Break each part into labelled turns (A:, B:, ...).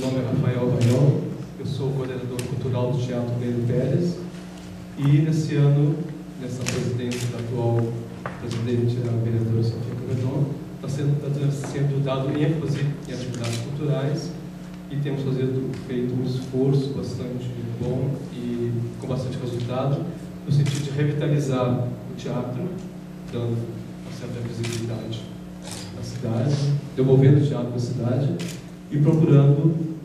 A: nome é Rafael Baião, eu sou coordenador cultural do Teatro Leiro Pérez e nesse ano, nessa presidência da atual presidente, a vereadora Sofia Corredon, está sendo dado ênfase em atividades culturais e temos feito um esforço bastante bom e com bastante resultado no sentido de revitalizar o teatro, dando uma certa visibilidade na cidade, devolvendo o teatro à cidade e procurando,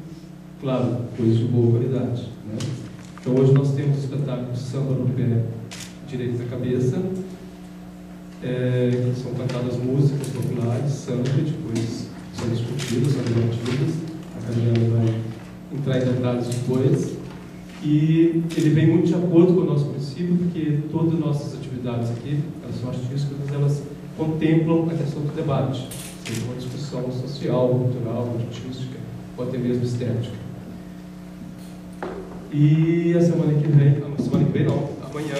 A: claro, coisas de boa qualidade, né? Então hoje nós temos o espetáculo Samba no Pé, Direito da Cabeça, que são cantadas músicas populares, samba, depois são discutidas, são debatidas, a Carolina vai entrar em detalhes depois, e ele vem muito de acordo com o nosso princípio, porque todas as nossas atividades aqui, elas são artísticas, mas elas contemplam a questão do debate, seja uma discussão social, cultural, artística, ou até mesmo estética. E a semana que vem não, amanhã,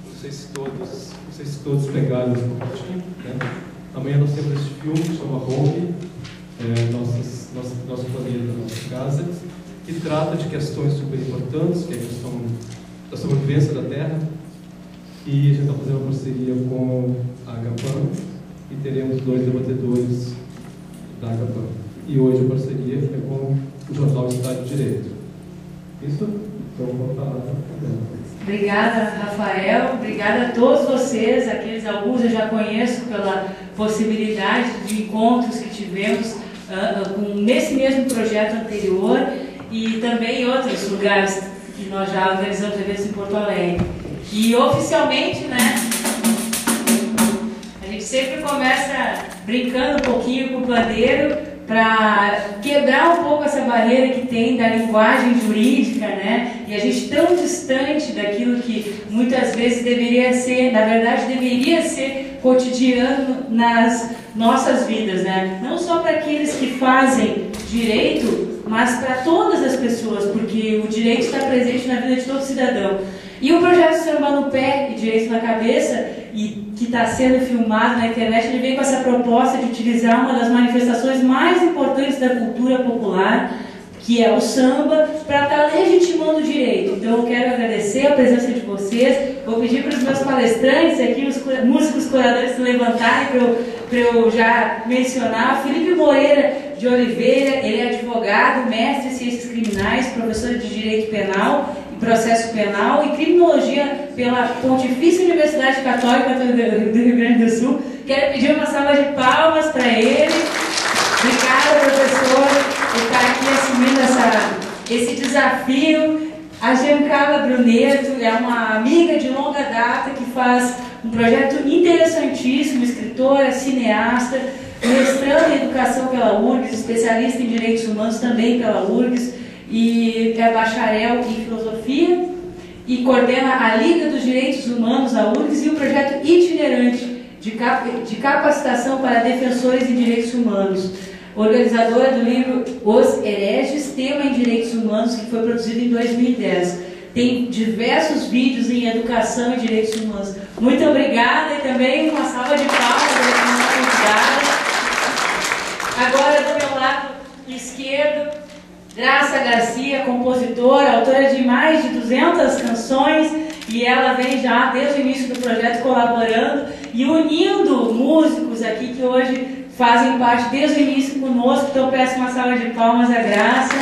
A: não sei se todos pegaram esse pacotinho, né? Amanhã nós temos esse filme que chama Home, nosso planeta, nossa casa, que trata de questões super importantes, que é a questão da sobrevivência da Terra, e a gente está fazendo uma parceria com a Agapam e teremos 2 debatedores da Agapam. E hoje a parceria é com o jornal Estado de Direito. Isso? Então vou falar.
B: Obrigada, Rafael. Obrigada a todos vocês. Alguns eu já conheço pela possibilidade de encontros que tivemos nesse mesmo projeto anterior e também em outros lugares que nós já organizamos eventos em Porto Alegre. E oficialmente, né, a gente sempre começa brincando um pouquinho com o pandeiro para quebrar um pouco essa barreira que tem da linguagem jurídica, né? E a gente tão distante daquilo que muitas vezes deveria ser, na verdade deveria ser cotidiano nas nossas vidas, né? Não só para aqueles que fazem direito, mas para todas as pessoas, porque o direito está presente na vida de todo cidadão. E o projeto Samba no Pé e Direito na Cabeça, e que está sendo filmado na internet, ele vem com essa proposta de utilizar uma das manifestações mais importantes da cultura popular, que é o samba, para estar legitimando o direito. Então eu quero agradecer a presença de vocês, vou pedir para os meus palestrantes aqui, os músicos curadores se levantarem para eu já mencionar. Felipe Moreira de Oliveira, ele é advogado, mestre em ciências criminais, professor de direito penal, processo penal e criminologia pela Pontifícia Universidade Católica do Rio Grande do Sul. Quero pedir uma salva de palmas para ele. Obrigada, professor, por estar aqui assumindo esse desafio. A Giancarla Bruneto é uma amiga de longa data que faz um projeto interessantíssimo, escritora, cineasta, mestrando em educação pela URGS, especialista em direitos humanos também pela URGS, e é bacharel em filosofia e coordena a Liga dos Direitos Humanos, a URGS, e o projeto itinerante de capacitação para defensores em direitos humanos, organizadora do livro Os Hereges, tema em direitos humanos, que foi produzido em 2010. Tem diversos vídeos em educação e direitos humanos. Muito obrigada e também uma salva de palmas para a convidada. Agora, do meu lado esquerdo, Graça Garcia, compositora, autora de mais de 200 canções, e ela vem já desde o início do projeto colaborando e unindo músicos aqui que hoje fazem parte desde o início conosco. Então peço uma salva de palmas à Graça.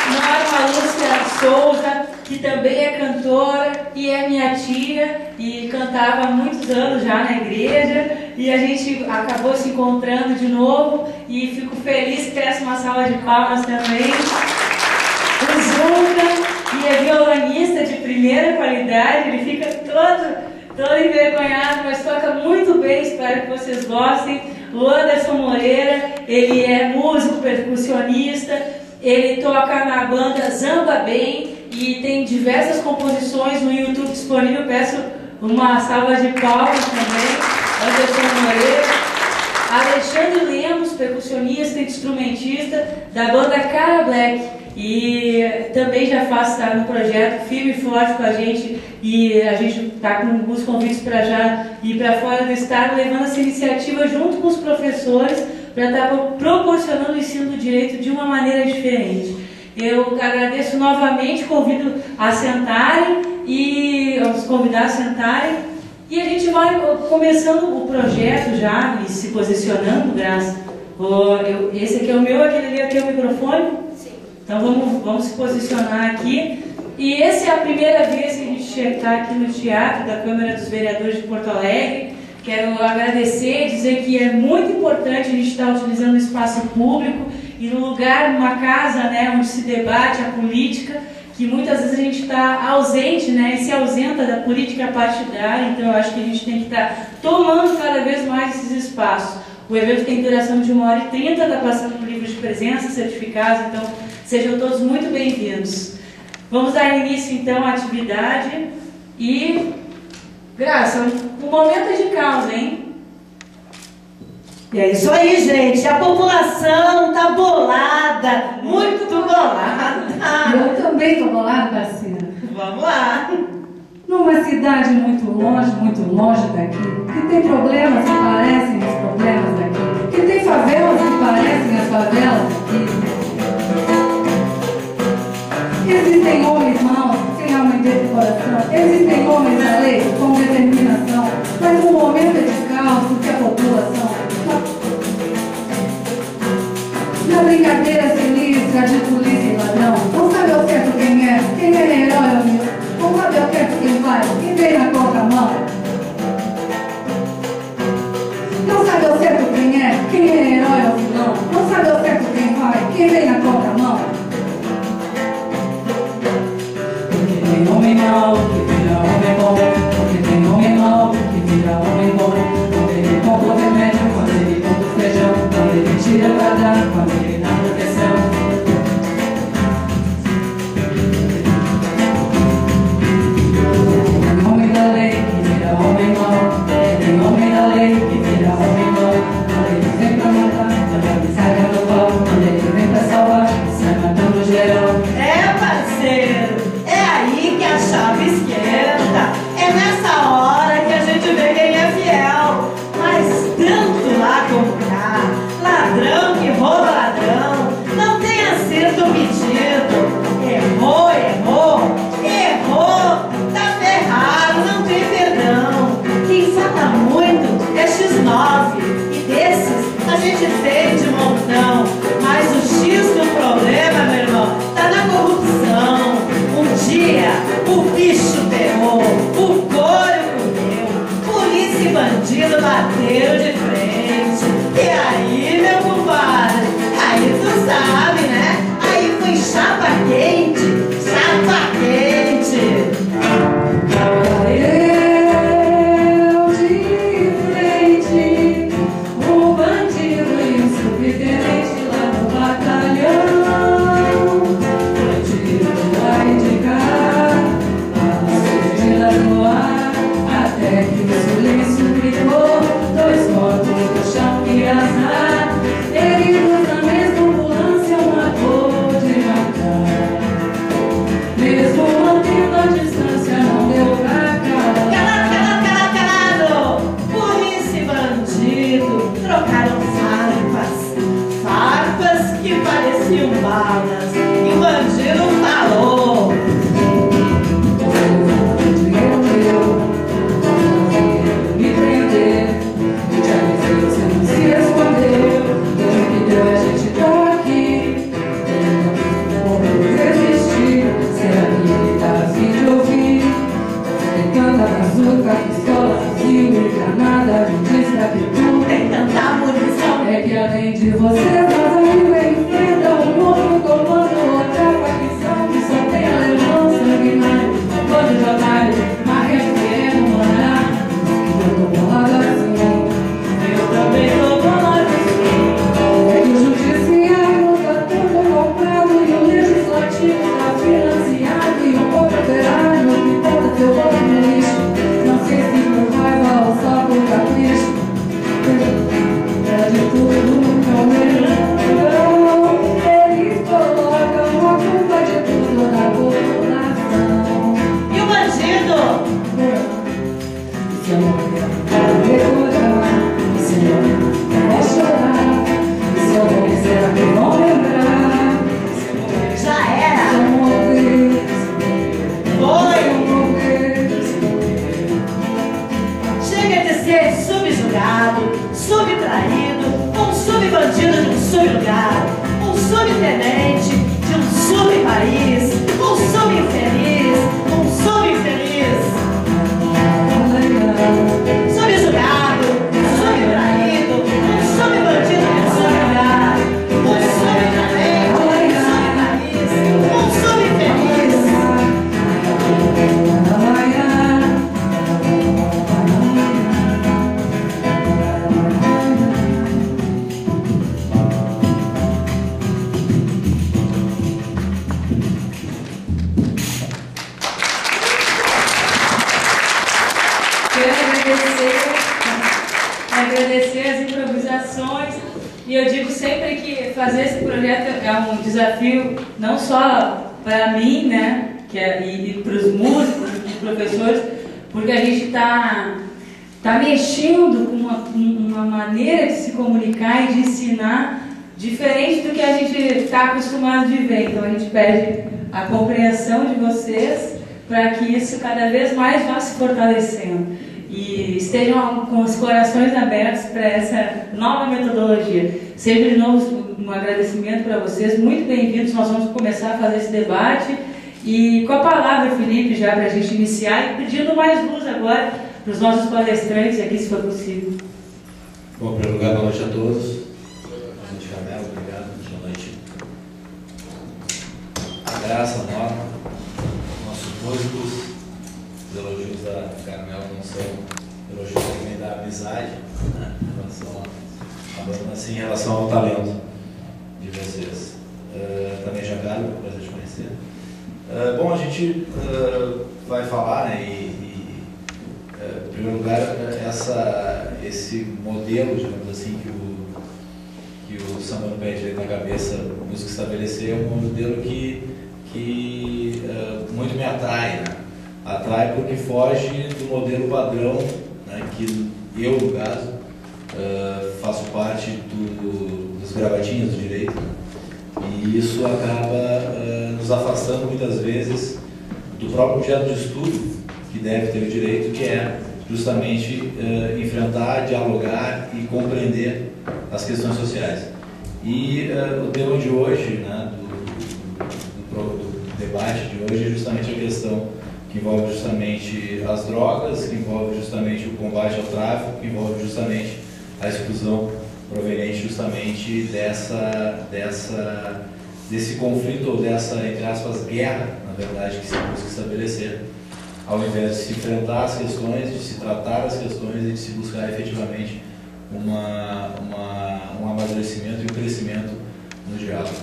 B: Norma Lúcia Souza, que também é cantora e é minha tia e cantava há muitos anos já na igreja, e a gente acabou se encontrando de novo e fico feliz, peço uma salva de palmas também. O Zunca, que é violonista de primeira qualidade, ele fica todo envergonhado, mas toca muito bem, espero que vocês gostem. O Anderson Moreira, ele é músico, percussionista, ele toca na banda Zamba Bem e tem diversas composições no YouTube disponível. Peço uma salva de palmas também. Anderson Moreira. Alexandre Lemos, percussionista e instrumentista da banda Cara Black, e também já está no projeto firme e forte com a gente, e a gente está com alguns convites para já ir para fora do estado, levando essa iniciativa junto com os professores para estar proporcionando exercendo o direito de uma maneira diferente. Eu agradeço novamente, convido a sentarem e os convidados a sentarem, e a gente vai começando o projeto já e se posicionando, Graça. Esse aqui é o meu, aquele ali aqui é o microfone? Sim. Então vamos se posicionar aqui. E essa é a primeira vez que a gente está aqui no Teatro da Câmara dos Vereadores de Porto Alegre. Quero agradecer e dizer que é muito importante a gente estar utilizando o espaço público e no lugar, numa casa, né, onde se debate a política, que muitas vezes a gente está ausente, né, e se ausenta da política partidária. Então eu acho que a gente tem que estar tomando cada vez mais esses espaços. O evento tem duração de 1h30, está passando por livros de presença, certificados, então sejam todos muito bem-vindos. Vamos dar início então à atividade e, Graça, o momento é de causa, hein?
C: E é isso aí, gente. A população tá bolada, muito bolada.
D: Eu também tô bolada, parceira.
C: Vamos lá.
D: Numa cidade muito longe daqui, que tem problemas que parecem os problemas daqui, que tem favelas que parecem as favelas daqui. Existem homens maus, sem alma e dentro do coração. Existem homens da lei com determinação. Mas o momento é de caos, porque a população, na brincadeira sinistra de polícia e ladrão, não sabe ao certo quem é herói ou vilão. Não sabe ao certo quem vai, quem vem na contramão. Não sabe ao certo quem é herói ou vilão. Não sabe ao certo quem vai, quem vem na contramão. Porque tem homem mau que vira homem bom. Porque tem homem mau que vira homem bom. Quando ele compra o remédio, quando ele compra o feijão, quando ele tira pra dar, quando ele dá proteção. Tem homem da lei que vira homem mau. Tem homem da lei que vira homem bom. Quando ele vem pra matar, quando ele sai do pau. Quando ele vem pra salvar, sai matando geral.
C: É, parceiro, é aí que a chave esquenta. É nessa hora que a gente vê quem é fiel. Mas tanto lá como cá, ladrão que rouba ladrão, não tem acerto medido. Errou, errou, errou, tá ferrado, não tem perdão. Quem falta muito é X9, e desses a gente tem de montão. Mas o X do problema, meu irmão, tá na corrupção. Um dia o bicho pegou, o couro comeu, polícia e bandido bateram de frente. E aí, meu compadre, aí tu sabe, né? Aí foi chapa quente, chapa quente.
D: Eu de frente, o bandido e o subtenente lá no batalhão. Bandido vai indicar a surgida no ar, até que o silêncio gritou, 2 mortos no chão e azar, heridos na mesma ambulância, uma dor de matar. Mesmo mantendo a distância, não deu pra calar.
C: Calado! Polícia e bandido trocaram farpas que pareciam balas. E o bandido falou:
D: Dinheiro meu, me prender, eu te avisei, você não se respondeu. Deus me deu, a gente tá aqui. Como resistir, se a vida tá afim de ouvir. Tem tanta bazuca, pistola, fuzil e granada, me diz pra que tu
C: tem tanta munição.
D: é que além de você, mas ainda enfrenta um outro comando, outra facção que só tem alemão sanguinário, todo de otário, marreco querendo morar. Eu tô bolado assim,
C: Eu também tô bolado assim.
D: é que o judiciário tá tudo comprado e o legislativo tá financiado e o povo operário que bota teu voto no lixo. Não sei se por raiva ou só por capricho. É de tudo, é o melhor.
B: participações. E eu digo sempre que fazer esse projeto é um desafio não só para mim, né, e para os músicos e professores, porque a gente está mexendo com uma maneira de se comunicar e de ensinar diferente do que a gente está acostumado de ver. Então a gente pede a compreensão de vocês para que isso cada vez mais vá se fortalecendo e estejam com os corações abertos para essa nova metodologia. Seja de novo um agradecimento para vocês, muito bem-vindos. Nós vamos começar a fazer esse debate e com a palavra, Felipe, já para a gente iniciar, e pedindo mais luz agora para os nossos palestrantes aqui, se for possível.
E: Bom, em primeiro lugar, boa noite a todos. Boa noite, Carmel, obrigado. Boa noite. A Graça, a Norma, nossos músicos, os elogios da Carmel não são elogios também da amizade, né, em relação à banda, mas sim em relação ao talento de vocês. Também já Carlos, prazer te conhecer. Bom, a gente vai falar, né, em primeiro lugar, esse modelo, digamos assim, que o Samuel Pede na cabeça, o músico estabeleceu, é um modelo que muito me atrai, né? Atrai porque foge do modelo padrão, né, que eu, no caso, faço parte dos gravatinhos do direito, né? E isso acaba nos afastando muitas vezes do próprio objeto de estudo que deve ter o direito, que é justamente enfrentar, dialogar e compreender as questões sociais. E o tema de hoje, né, do debate de hoje, é justamente a questão que envolve justamente as drogas, que envolve justamente o combate ao tráfico, que envolve justamente a exclusão proveniente justamente desse conflito, ou dessa, entre aspas, guerra, na verdade, que se busca estabelecer, ao invés de se enfrentar as questões, de se tratar as questões e de se buscar efetivamente um amadurecimento e um crescimento no diálogo.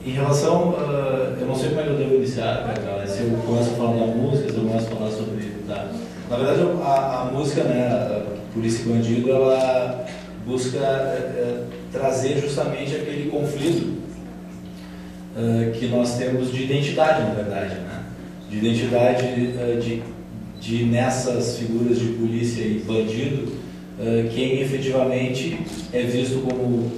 E: Em relação, eu não sei como é que eu devo iniciar, se eu começo a falar da música, se eu começo a falar sobre... Na verdade, a música, né, Polícia e Bandido, ela busca trazer justamente aquele conflito que nós temos de identidade, na verdade, né? De identidade de nessas figuras de polícia e bandido, quem efetivamente é visto como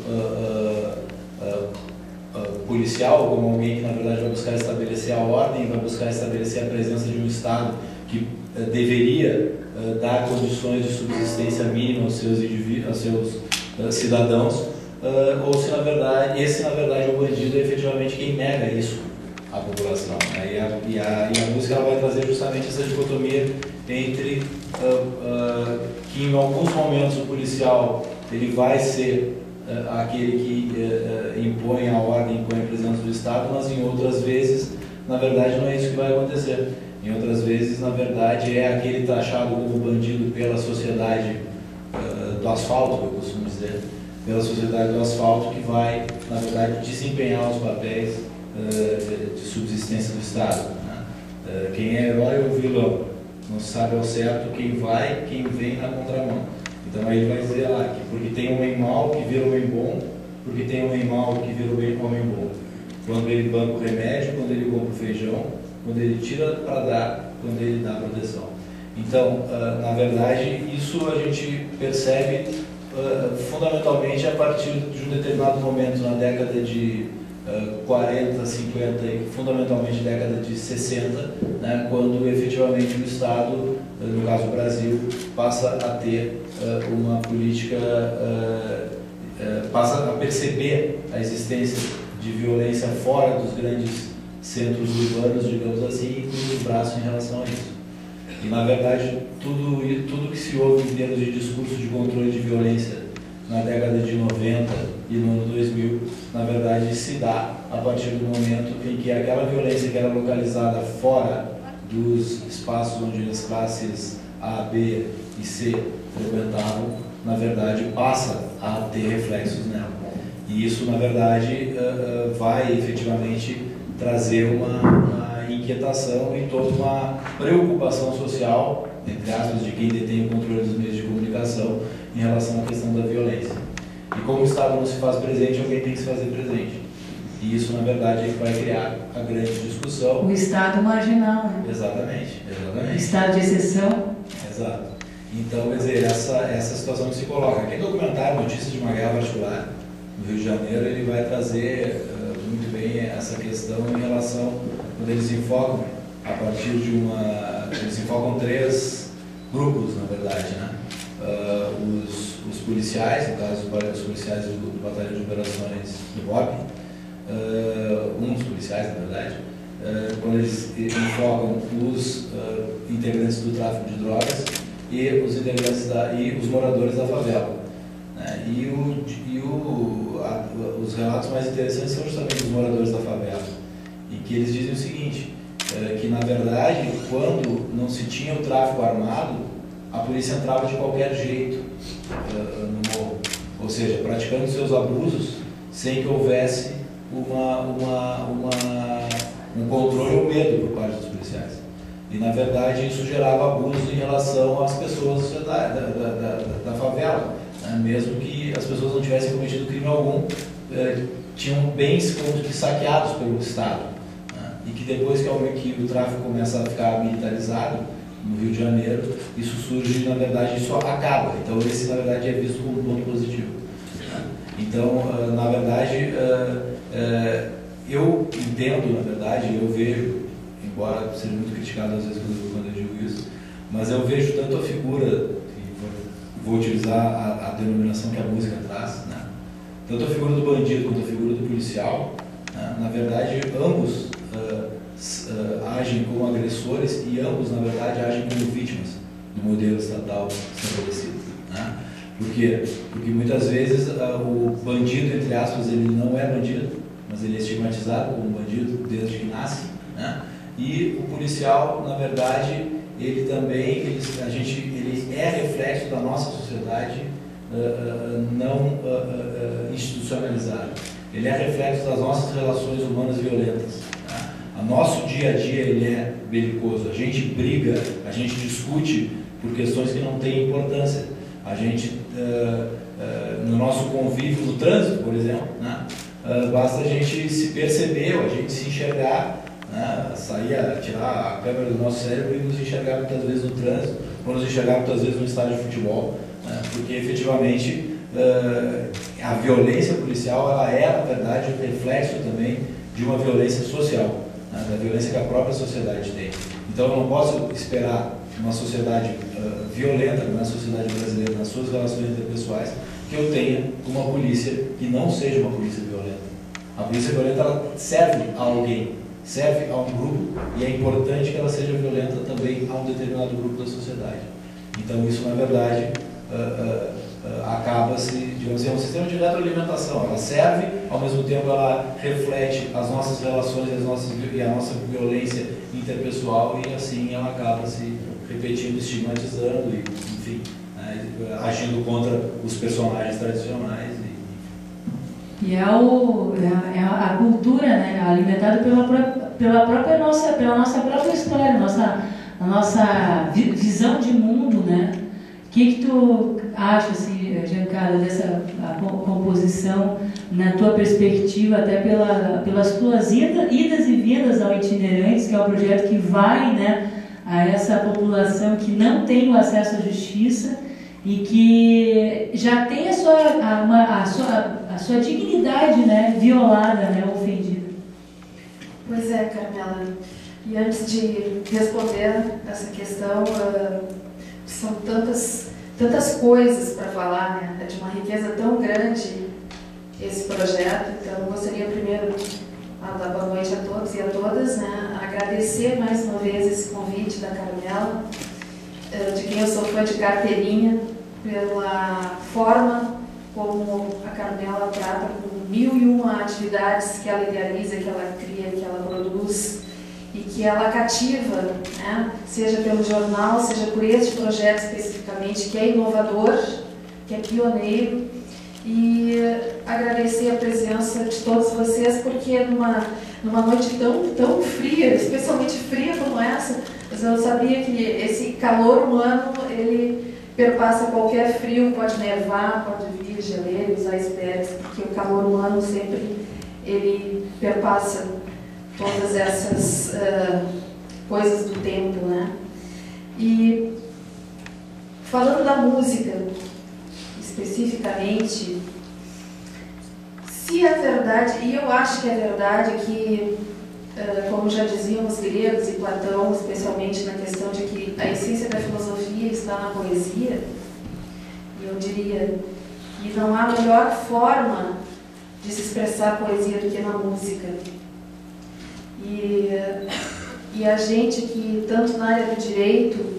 E: policial, como alguém que na verdade vai buscar estabelecer a ordem, vai buscar estabelecer a presença de um Estado que deveria dar condições de subsistência mínima aos seus cidadãos, ou se na verdade, esse na verdade é o bandido, é efetivamente quem nega isso à população, né? E a música ela vai trazer justamente essa dicotomia entre que em alguns momentos o policial ele vai ser aquele que impõe a ordem, impõe a presença do Estado, mas em outras vezes, na verdade, não é isso que vai acontecer. Em outras vezes, na verdade, é aquele taxado como bandido pela sociedade do asfalto, que eu costumo dizer, pela sociedade do asfalto, que vai, na verdade, desempenhar os papéis de subsistência do Estado, né? Quem é herói ou vilão, não se sabe ao certo quem vai, quem vem na contramão. Então aí ele vai dizer lá que porque tem um homem mau que vira um homem bom, porque tem um homem mau que vira um homem bom. Quando ele banca o remédio, quando ele compra o feijão, quando ele tira para dar, quando ele dá proteção. Então, na verdade, isso a gente percebe fundamentalmente a partir de um determinado momento, na década de 40, 50 e fundamentalmente década de 60, né, quando efetivamente o Estado, no caso o Brasil, passa a ter uma política, passa a perceber a existência de violência fora dos grandes centros urbanos, digamos assim, e cruz os braços em relação a isso. E na verdade, tudo que se ouve em termos de discurso de controle de violência na década de 90 e no ano 2000, na verdade se dá a partir do momento em que aquela violência que era localizada fora dos espaços onde as classes A, B e C frequentavam, na verdade passa a ter reflexos nela. E isso, na verdade, vai efetivamente trazer uma inquietação e toda uma preocupação social, entre aspas, de quem detém o controle dos meios de comunicação, em relação à questão da violência. E como o Estado não se faz presente, alguém tem que se fazer presente. E isso, na verdade, é que vai criar a grande discussão.
B: O Estado marginal, né?
E: Exatamente, exatamente.
B: Estado de exceção.
E: Exato. Então, quer dizer, essa situação que se coloca. Aquele documentário, Notícias de uma Guerra Particular, no Rio de Janeiro, ele vai trazer muito bem essa questão em relação, quando eles enfocam, a partir de eles enfocam 3 grupos, na verdade, né? Os policiais, no caso, os policiais do Batalhão de Operações do BOP, um dos policiais, na verdade, quando eles enfocam os integrantes do tráfico de drogas e os integrantes e os moradores da favela, né? Os relatos mais interessantes são justamente os moradores da favela, e que eles dizem o seguinte, que na verdade, quando não se tinha o tráfico armado, a polícia entrava de qualquer jeito no morro, ou seja, praticando seus abusos sem que houvesse um controle ou medo por parte dos policiais. E na verdade isso gerava abusos em relação às pessoas da favela, né? Mesmo que as pessoas não tivessem cometido crime algum, tinham bens como que saqueados pelo Estado, né? E que depois que o tráfico começa a ficar militarizado no Rio de Janeiro, isso surge, na verdade, isso acaba. Então esse, na verdade, é visto como um ponto positivo, né? Então, na verdade, eu entendo, na verdade, eu vejo, embora seja muito criticado às vezes quando eu digo isso, mas eu vejo tanto a figura, e vou utilizar a denominação que a música traz, né? Tanto a figura do bandido quanto a figura do policial, né? Na verdade, ambos agem como agressores e ambos, na verdade, agem como vítimas do modelo estatal estabelecido, né? Por quê? Porque muitas vezes o bandido, entre aspas, ele não é bandido, mas ele é estigmatizado como bandido desde que nasce, né? E o policial, na verdade, ele também, ele é reflexo da nossa sociedade não institucionalizada. Ele é reflexo das nossas relações humanas violentas, né? O nosso dia a dia ele é belicoso. A gente briga, a gente discute por questões que não têm importância. A gente, no nosso convívio no trânsito, por exemplo, né? Basta a gente se perceber, a gente se enxergar, né? Tirar a câmera do nosso cérebro e nos enxergar muitas vezes no trânsito, ou nos enxergar muitas vezes no estádio de futebol, né? Porque efetivamente a violência policial ela é, na verdade, um reflexo também de uma violência social, né? Da violência que a própria sociedade tem. Então eu não posso esperar uma sociedade violenta, como é a sociedade brasileira, nas suas relações interpessoais, que eu tenha uma polícia que não seja uma polícia violenta. A polícia violenta ela serve a alguém, serve a um grupo, e é importante que ela seja violenta também a um determinado grupo da sociedade. Então isso, na verdade, acaba-se, digamos assim, é um sistema de retroalimentação. Ela serve, ao mesmo tempo ela reflete as nossas relações e a nossa violência interpessoal, e assim ela acaba se repetindo, estigmatizando e, enfim, né, agindo contra os personagens tradicionais.
B: E é a cultura, né, alimentada pela nossa própria história, a nossa visão de mundo, né? O que tu acha, assim, Giancarlo, dessa composição, na tua perspectiva, até pelas tuas idas e vindas ao Itinerantes, que é um projeto que vai, né, a essa população que não tem o acesso à justiça e que já tem a sua dignidade, né, violada, né, ofendida?
F: Pois é, Carmela. E antes de responder essa questão, são tantas coisas para falar, né? É de uma riqueza tão grande esse projeto. Então, eu gostaria primeiro de dar boa noite a todos e a todas, né? Agradecer mais uma vez esse convite da Carmela, de quem eu sou fã de carteirinha, pela forma como a Carmela trata com 1001 atividades que ela idealiza, que ela cria, que ela produz e que ela cativa, né? Seja pelo jornal, seja por este projeto especificamente, que é inovador, que é pioneiro, e agradecer a presença de todos vocês, porque numa noite tão fria, especialmente fria como essa, eu sabia que esse calor humano, ele perpassa qualquer frio, pode nevar, pode vir geleiros, icebergs, porque o calor humano sempre ele perpassa todas essas coisas do tempo, né? E falando da música, especificamente, se é verdade, e eu acho que é verdade que, como já diziam os gregos e Platão, especialmente na questão de que a essência da filosofia está na poesia, eu diria que não há melhor forma de se expressar a poesia do que na música. E a gente que, tanto na área do direito,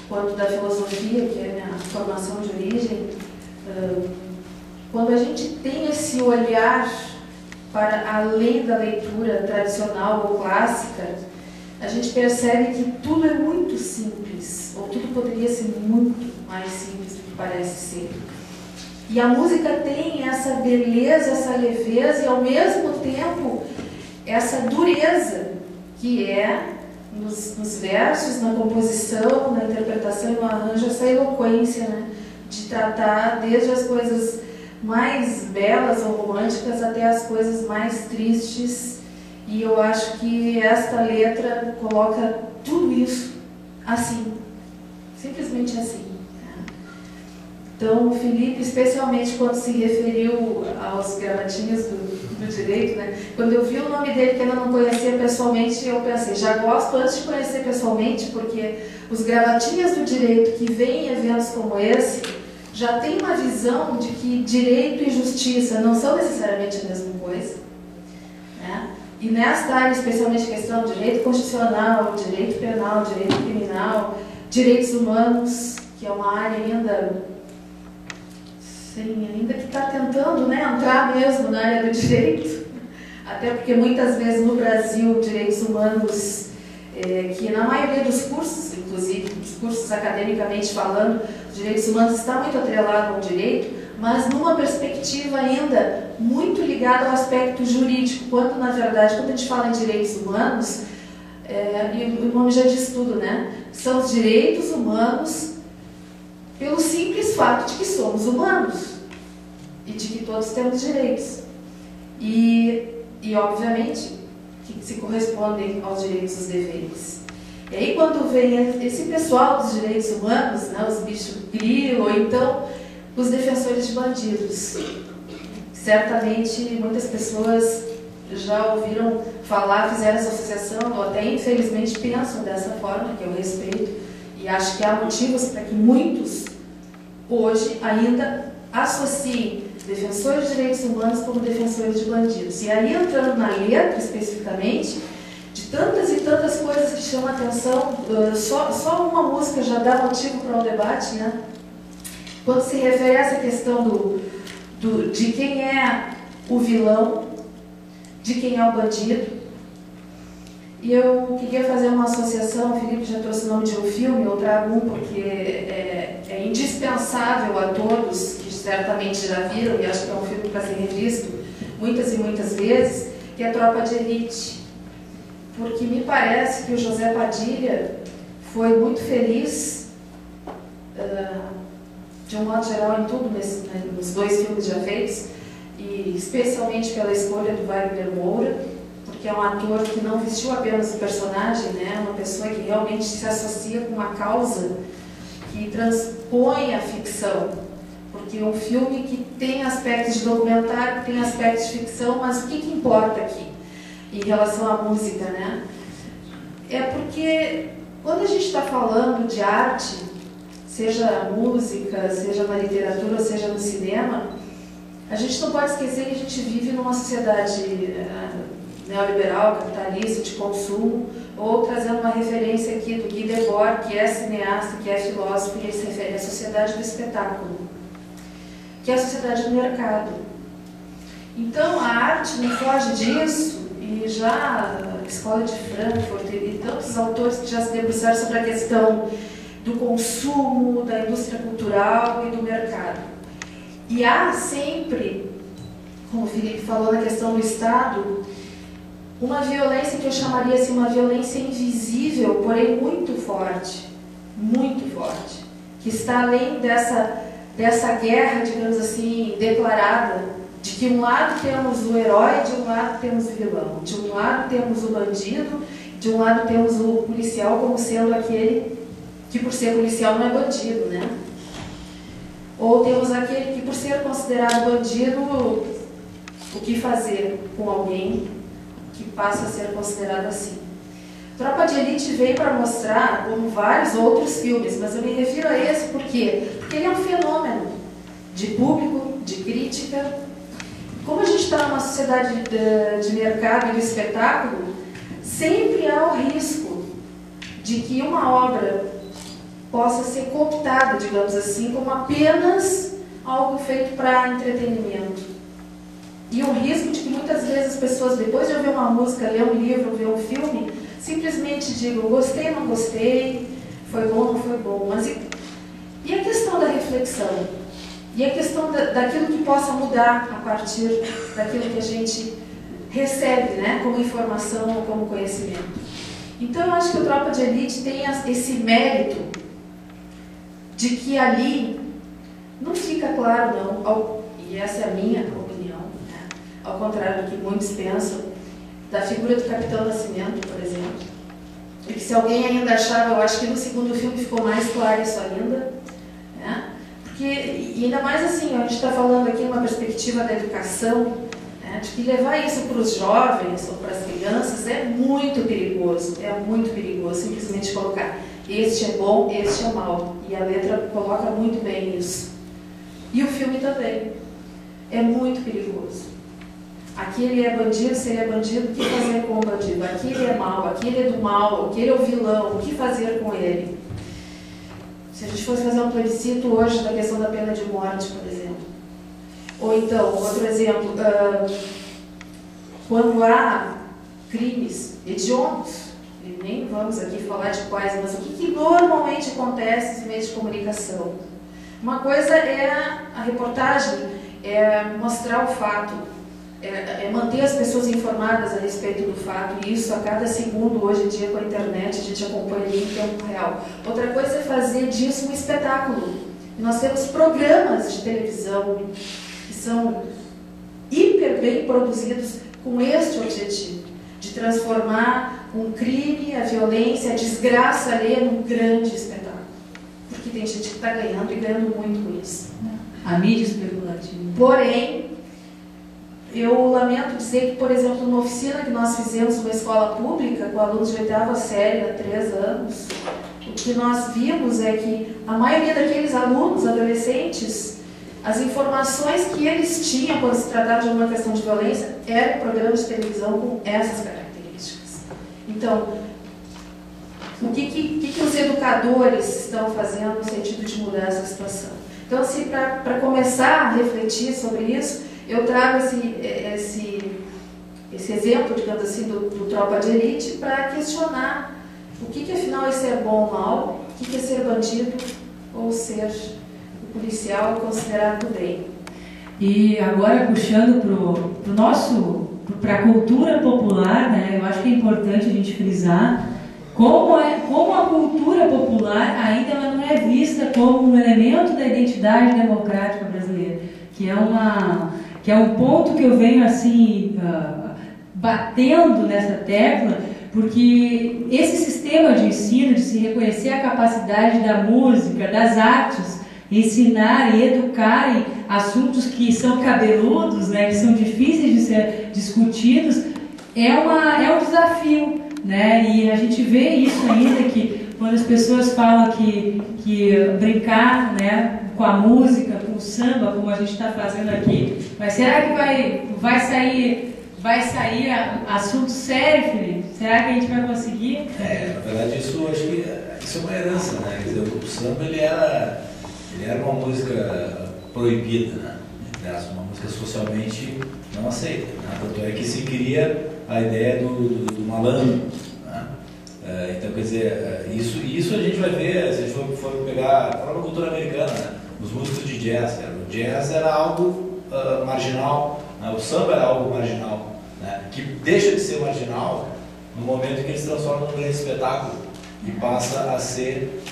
F: quanto da filosofia, que é a minha formação de origem, quando a gente tem esse olhar para além da leitura tradicional ou clássica, a gente percebe que tudo é muito simples, ou tudo poderia ser muito mais simples do que parece ser. E a música tem essa beleza, essa leveza e, ao mesmo tempo, essa dureza que é nos versos, na composição, na interpretação e no arranjo, essa eloquência, né, de tratar desde as coisas mais belas ou românticas até as coisas mais tristes. E eu acho que esta letra coloca tudo isso assim, simplesmente assim. Então, o Felipe, especialmente quando se referiu aos gravatinhos do direito, né? Quando eu vi o nome dele, que eu não conhecia pessoalmente, eu pensei, já gosto antes de conhecer pessoalmente, porque os gravatinhas do direito que vêm em eventos como esse, já tem uma visão de que direito e justiça não são necessariamente a mesma coisa, né? E nesta área, especialmente a questão do direito constitucional, direito penal, direito criminal, direitos humanos, que é uma área ainda que está tentando, né, entrar mesmo na área do direito, até porque muitas vezes no Brasil, direitos humanos, que na maioria dos cursos, inclusive dos cursos academicamente falando, direitos humanos está muito atrelado ao direito, mas numa perspectiva ainda muito ligada ao aspecto jurídico, quando na verdade, quando a gente fala em direitos humanos, e o nome já diz tudo, né, são os direitos humanos pelo simples fato de que somos humanos e de que todos temos direitos. E obviamente, que se correspondem aos direitos e os deveres. E aí, quando vem esse pessoal dos direitos humanos, né, os bichos grilo, ou então os defensores de bandidos, certamente muitas pessoas já ouviram falar, fizeram essa associação, ou até infelizmente pensam dessa forma, que eu respeito. E acho que há motivos para que muitos, hoje, ainda associem defensores de direitos humanos como defensores de bandidos. E aí, entrando na letra, especificamente, de tantas e tantas coisas que chamam a atenção, só uma música já dá motivo para um debate, né? Quando se refere a essa questão de quem é o vilão, de quem é o bandido. E eu queria fazer uma associação, o Felipe já trouxe o nome de um filme, eu trago um porque é indispensável a todos, que certamente já viram, e acho que é um filme para ser revisto muitas e muitas vezes, que é Tropa de Elite. Porque me parece que o José Padilha foi muito feliz, de um modo geral, em tudo, nos dois filmes já feitos, e especialmente pela escolha do Wagner Moura, porque é um ator que não vestiu apenas o personagem, né? Uma pessoa que realmente se associa com uma causa que transpõe a ficção. Porque é um filme que tem aspectos de documentário, tem aspectos de ficção, mas o que importa aqui em relação à música, né? É porque quando a gente está falando de arte, seja música, seja na literatura, seja no cinema, a gente não pode esquecer que a gente vive numa sociedade neoliberal, capitalista, de consumo, ou trazendo uma referência aqui do Guy Debord, que é cineasta, que é filósofo, e ele se refere à sociedade do espetáculo, que é a sociedade do mercado. Então, a arte não foge disso, e já a Escola de Frankfurt e tantos autores que já se debruçaram sobre a questão do consumo, da indústria cultural e do mercado. E há sempre, como o Felipe falou na questão do Estado, uma violência que eu chamaria assim, uma violência invisível, porém muito forte, que está além dessa guerra, digamos assim, declarada, de que um lado temos o herói, de um lado temos o vilão, de um lado temos o bandido, de um lado temos o policial como sendo aquele que por ser policial não é bandido, né? Ou temos aquele que por ser considerado bandido, o que fazer com alguém que passa a ser considerado assim. Tropa de Elite veio para mostrar, como vários outros filmes, mas eu me refiro a esse por quê? Porque ele é um fenômeno de público, de crítica. Como a gente está numa sociedade de mercado e de espetáculo, sempre há o risco de que uma obra possa ser cooptada, digamos assim, como apenas algo feito para entretenimento. E o risco de que muitas vezes as pessoas, depois de ouvir uma música, ler um livro, ver um filme, simplesmente digam, gostei, não gostei, foi bom, não foi bom. Mas e a questão da reflexão? E a questão daquilo que possa mudar a partir daquilo que a gente recebe, né, como informação ou como conhecimento. Então eu acho que o Tropa de Elite tem esse mérito de que ali não fica claro, não, e essa é a minha opinião, né, ao contrário do que muitos pensam, da figura do Capitão Nascimento, por exemplo, e que se alguém ainda achava, eu acho que no segundo filme ficou mais claro isso ainda, né, porque, e ainda mais assim, a gente está falando aqui numa perspectiva da educação, né, de que levar isso para os jovens ou para as crianças é muito perigoso simplesmente colocar este é bom, este é mau, e a letra coloca muito bem isso. E o filme também é muito perigoso. Aqui ele é bandido, se ele é bandido, o que fazer com o bandido? Aqui ele é mau, aqui ele é do mal, aqui ele é o vilão, o que fazer com ele? Se a gente fosse fazer um plebiscito hoje da questão da pena de morte, por exemplo. Ou então, outro exemplo, quando há crimes hediondos, e nem vamos aqui falar de quais, mas o que normalmente acontece nos meios de comunicação? Uma coisa é a reportagem, é mostrar o fato, é manter as pessoas informadas a respeito do fato, e isso a cada segundo, hoje em dia com a internet, a gente acompanha ali em tempo real. Outra coisa é fazer disso um espetáculo. E nós temos programas de televisão que são hiper bem produzidos com este objetivo, de transformar um crime, a violência, a desgraça alheia num grande espetáculo. Porque tem gente que está ganhando e ganhando muito com isso.
B: A mídia especulativa.
F: Porém, eu lamento dizer que, por exemplo, numa oficina que nós fizemos numa escola pública, com alunos de 8ª série há 3 anos, o que nós vimos é que a maioria daqueles alunos, adolescentes, as informações que eles tinham quando se tratava de uma questão de violência eram programas de televisão com essas características. Então, o que os educadores estão fazendo no sentido de mudar essa situação? Então, assim, para começar a refletir sobre isso, eu trago esse exemplo, digamos assim, do Tropa de Elite para questionar o que afinal é ser bom ou mal, o que é ser bandido ou ser o policial considerado bem.
B: E agora puxando para a cultura popular, né, eu acho que é importante a gente frisar como a cultura popular ainda ela não é vista como um elemento da identidade democrática brasileira, que é um ponto que eu venho assim batendo nessa tecla, porque esse sistema de ensino, de se reconhecer a capacidade da música, das artes, ensinar e educar assuntos que são cabeludos, né, que são difíceis de ser discutidos, é um desafio, né? E a gente vê isso ainda, que quando as pessoas falam que brincar, né, com a música, com o samba, como a gente está fazendo aqui, mas será que vai sair assunto sério, Felipe? Será que a gente vai conseguir?
E: Na verdade, isso acho que isso é uma herança, né? Quer dizer, o samba ele era uma música proibida, né? Uma música socialmente não aceita, né? Tanto é que se cria a ideia do malandro, né? Então, quer dizer, isso a gente vai ver, se a gente for pegar a própria cultura americana, né? Os músicos de jazz, o jazz era algo marginal, né? O samba era algo marginal, né? Que deixa de ser marginal no momento em que ele se transforma num grande espetáculo e passa a ser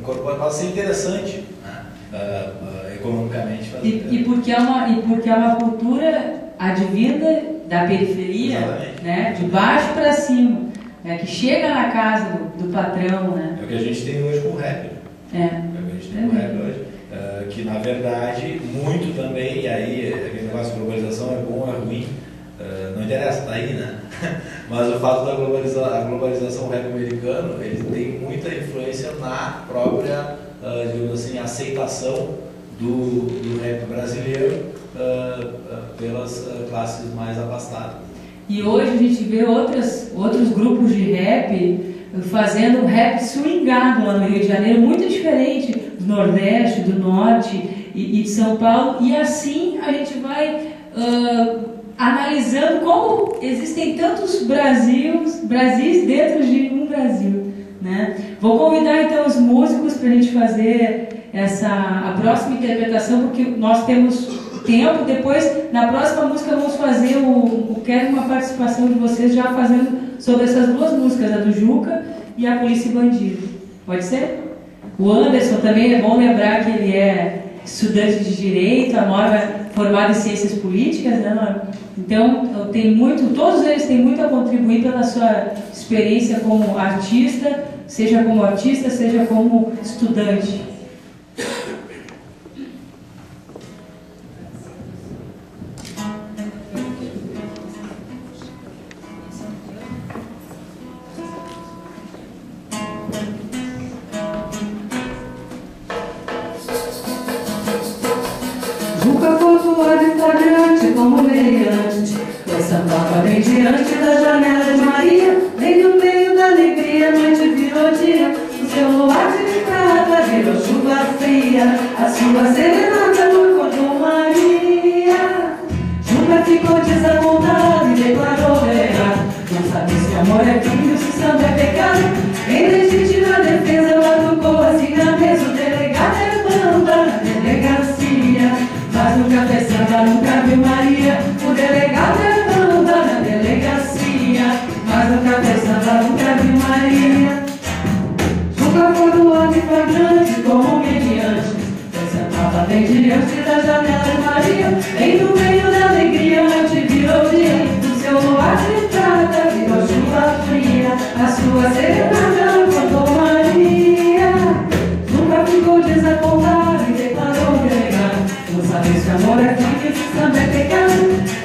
E: pode ser interessante, né? Economicamente.
B: E porque é uma cultura advinda da periferia, né? De baixo para cima, né? Que chega na casa do patrão, né?
E: É o que a gente tem hoje com o rap. É o que a gente tem com o rap hoje. Que na verdade, muito também, e aí aquele negócio de globalização é bom ou é ruim, não interessa, tá aí, né? Mas o fato da globalização rap americano, ele tem muita influência na própria, digamos assim, aceitação do rap brasileiro pelas classes mais abastadas.
B: E hoje a gente vê outros grupos de rap fazendo rap swingado lá no Rio de Janeiro, muito diferente do Nordeste, do Norte e de São Paulo. E assim a gente vai analisando como existem tantos Brasis dentro de um Brasil, né? Vou convidar então os músicos para a gente fazer a próxima interpretação, porque nós temos tempo. Depois, na próxima música, vamos fazer quero uma participação de vocês já fazendo sobre essas duas músicas, a do Juca e a Polícia e Bandido. Pode ser? O Anderson também é bom lembrar que ele é estudante de Direito, a Norma é formada em Ciências Políticas, né, Norma? Então, todos eles têm muito a contribuir pela sua experiência como artista, seja como estudante.
D: Juca flutuando em flagrante como meliante, sambava bem diante da janela de Maria, bem no meio da alegria, noite virou dia, o seu luar de prata virou chuva fria, a sua serenata não acordou Maria. Juca ficou desapontada e declarou guerra, não sabe se amor é crime, se samba é pecado, em legítima defesa batucou assim na mesa, o delegado é banda na delegacia. Mas nunca pensava, nunca viu Maria, o delegado é banda na delegacia. Mas nunca pensava, nunca viu Maria. Juca foi do lado flagrante como um mediante, sentava bem diante da janela de Maria, bem no meio da alegria, noite virou dia, o seu luar de prata virou chuva fria, a sua serenata acordou Maria. Juca ficou desapontado e declarou delegado, não sabe se amor é crime, se samba é pecado,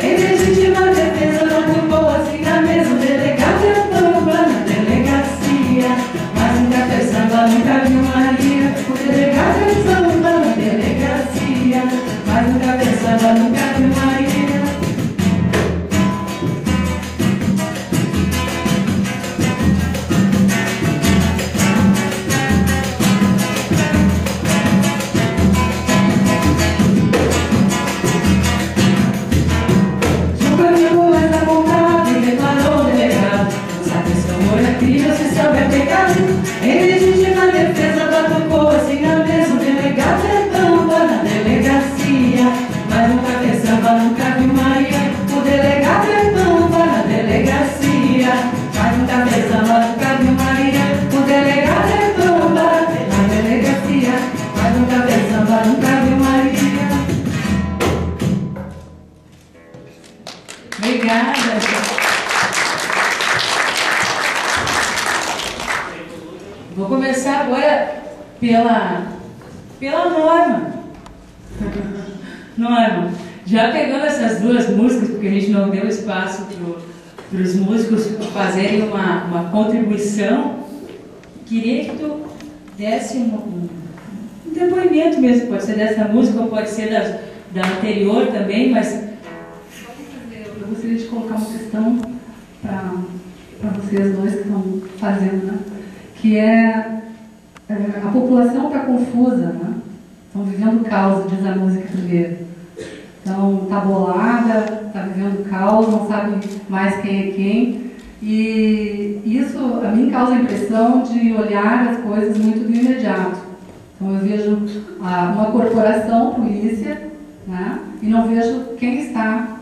D: em legítima defesa não culpou assim na mesa, o delegado é bamba na delegacia. Mas nunca pensava, nunca viu Maria, o delegado é bamba na delegacia. Mas nunca pensava, nunca viu Maria.
B: Vou começar agora pela Norma. Norma, já pegando essas duas músicas, porque a gente não deu espaço para os músicos fazerem uma contribuição, queria que tu desse um depoimento mesmo, pode ser dessa música ou pode ser da anterior também, mas
F: eu gostaria de colocar uma questão para vocês dois que estão fazendo, né? Que a população está confusa, né? Estão vivendo caos, diz a música primeiro. Então, está bolada, está vivendo caos, não sabe mais quem é quem. E isso a mim causa a impressão de olhar as coisas muito do imediato. Então, eu vejo uma corporação, polícia, né? E não vejo quem está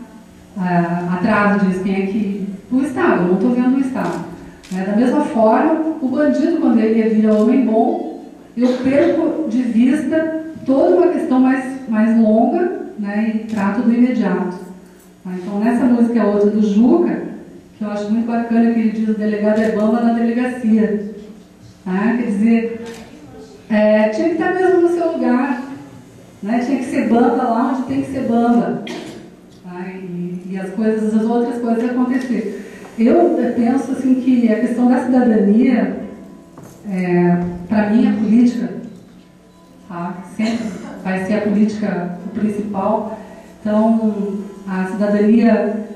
F: atrás disso, quem é que... O Estado, eu não estou vendo o Estado. Da mesma forma, o bandido, quando ele vira homem bom,
D: eu perco de vista toda uma questão mais longa, né, e trato do imediato. Tá? Então, nessa música outra do Juca, que eu acho muito bacana, que ele diz: o delegado é bamba na delegacia. Tá? Quer dizer, tinha que estar mesmo no seu lugar, né? Tinha que ser bamba lá onde tem que ser bamba. Tá? E as outras coisas acontecer. Eu penso assim que a questão da cidadania, para mim, a política, tá? Sempre vai ser a política o principal. Então, a cidadania,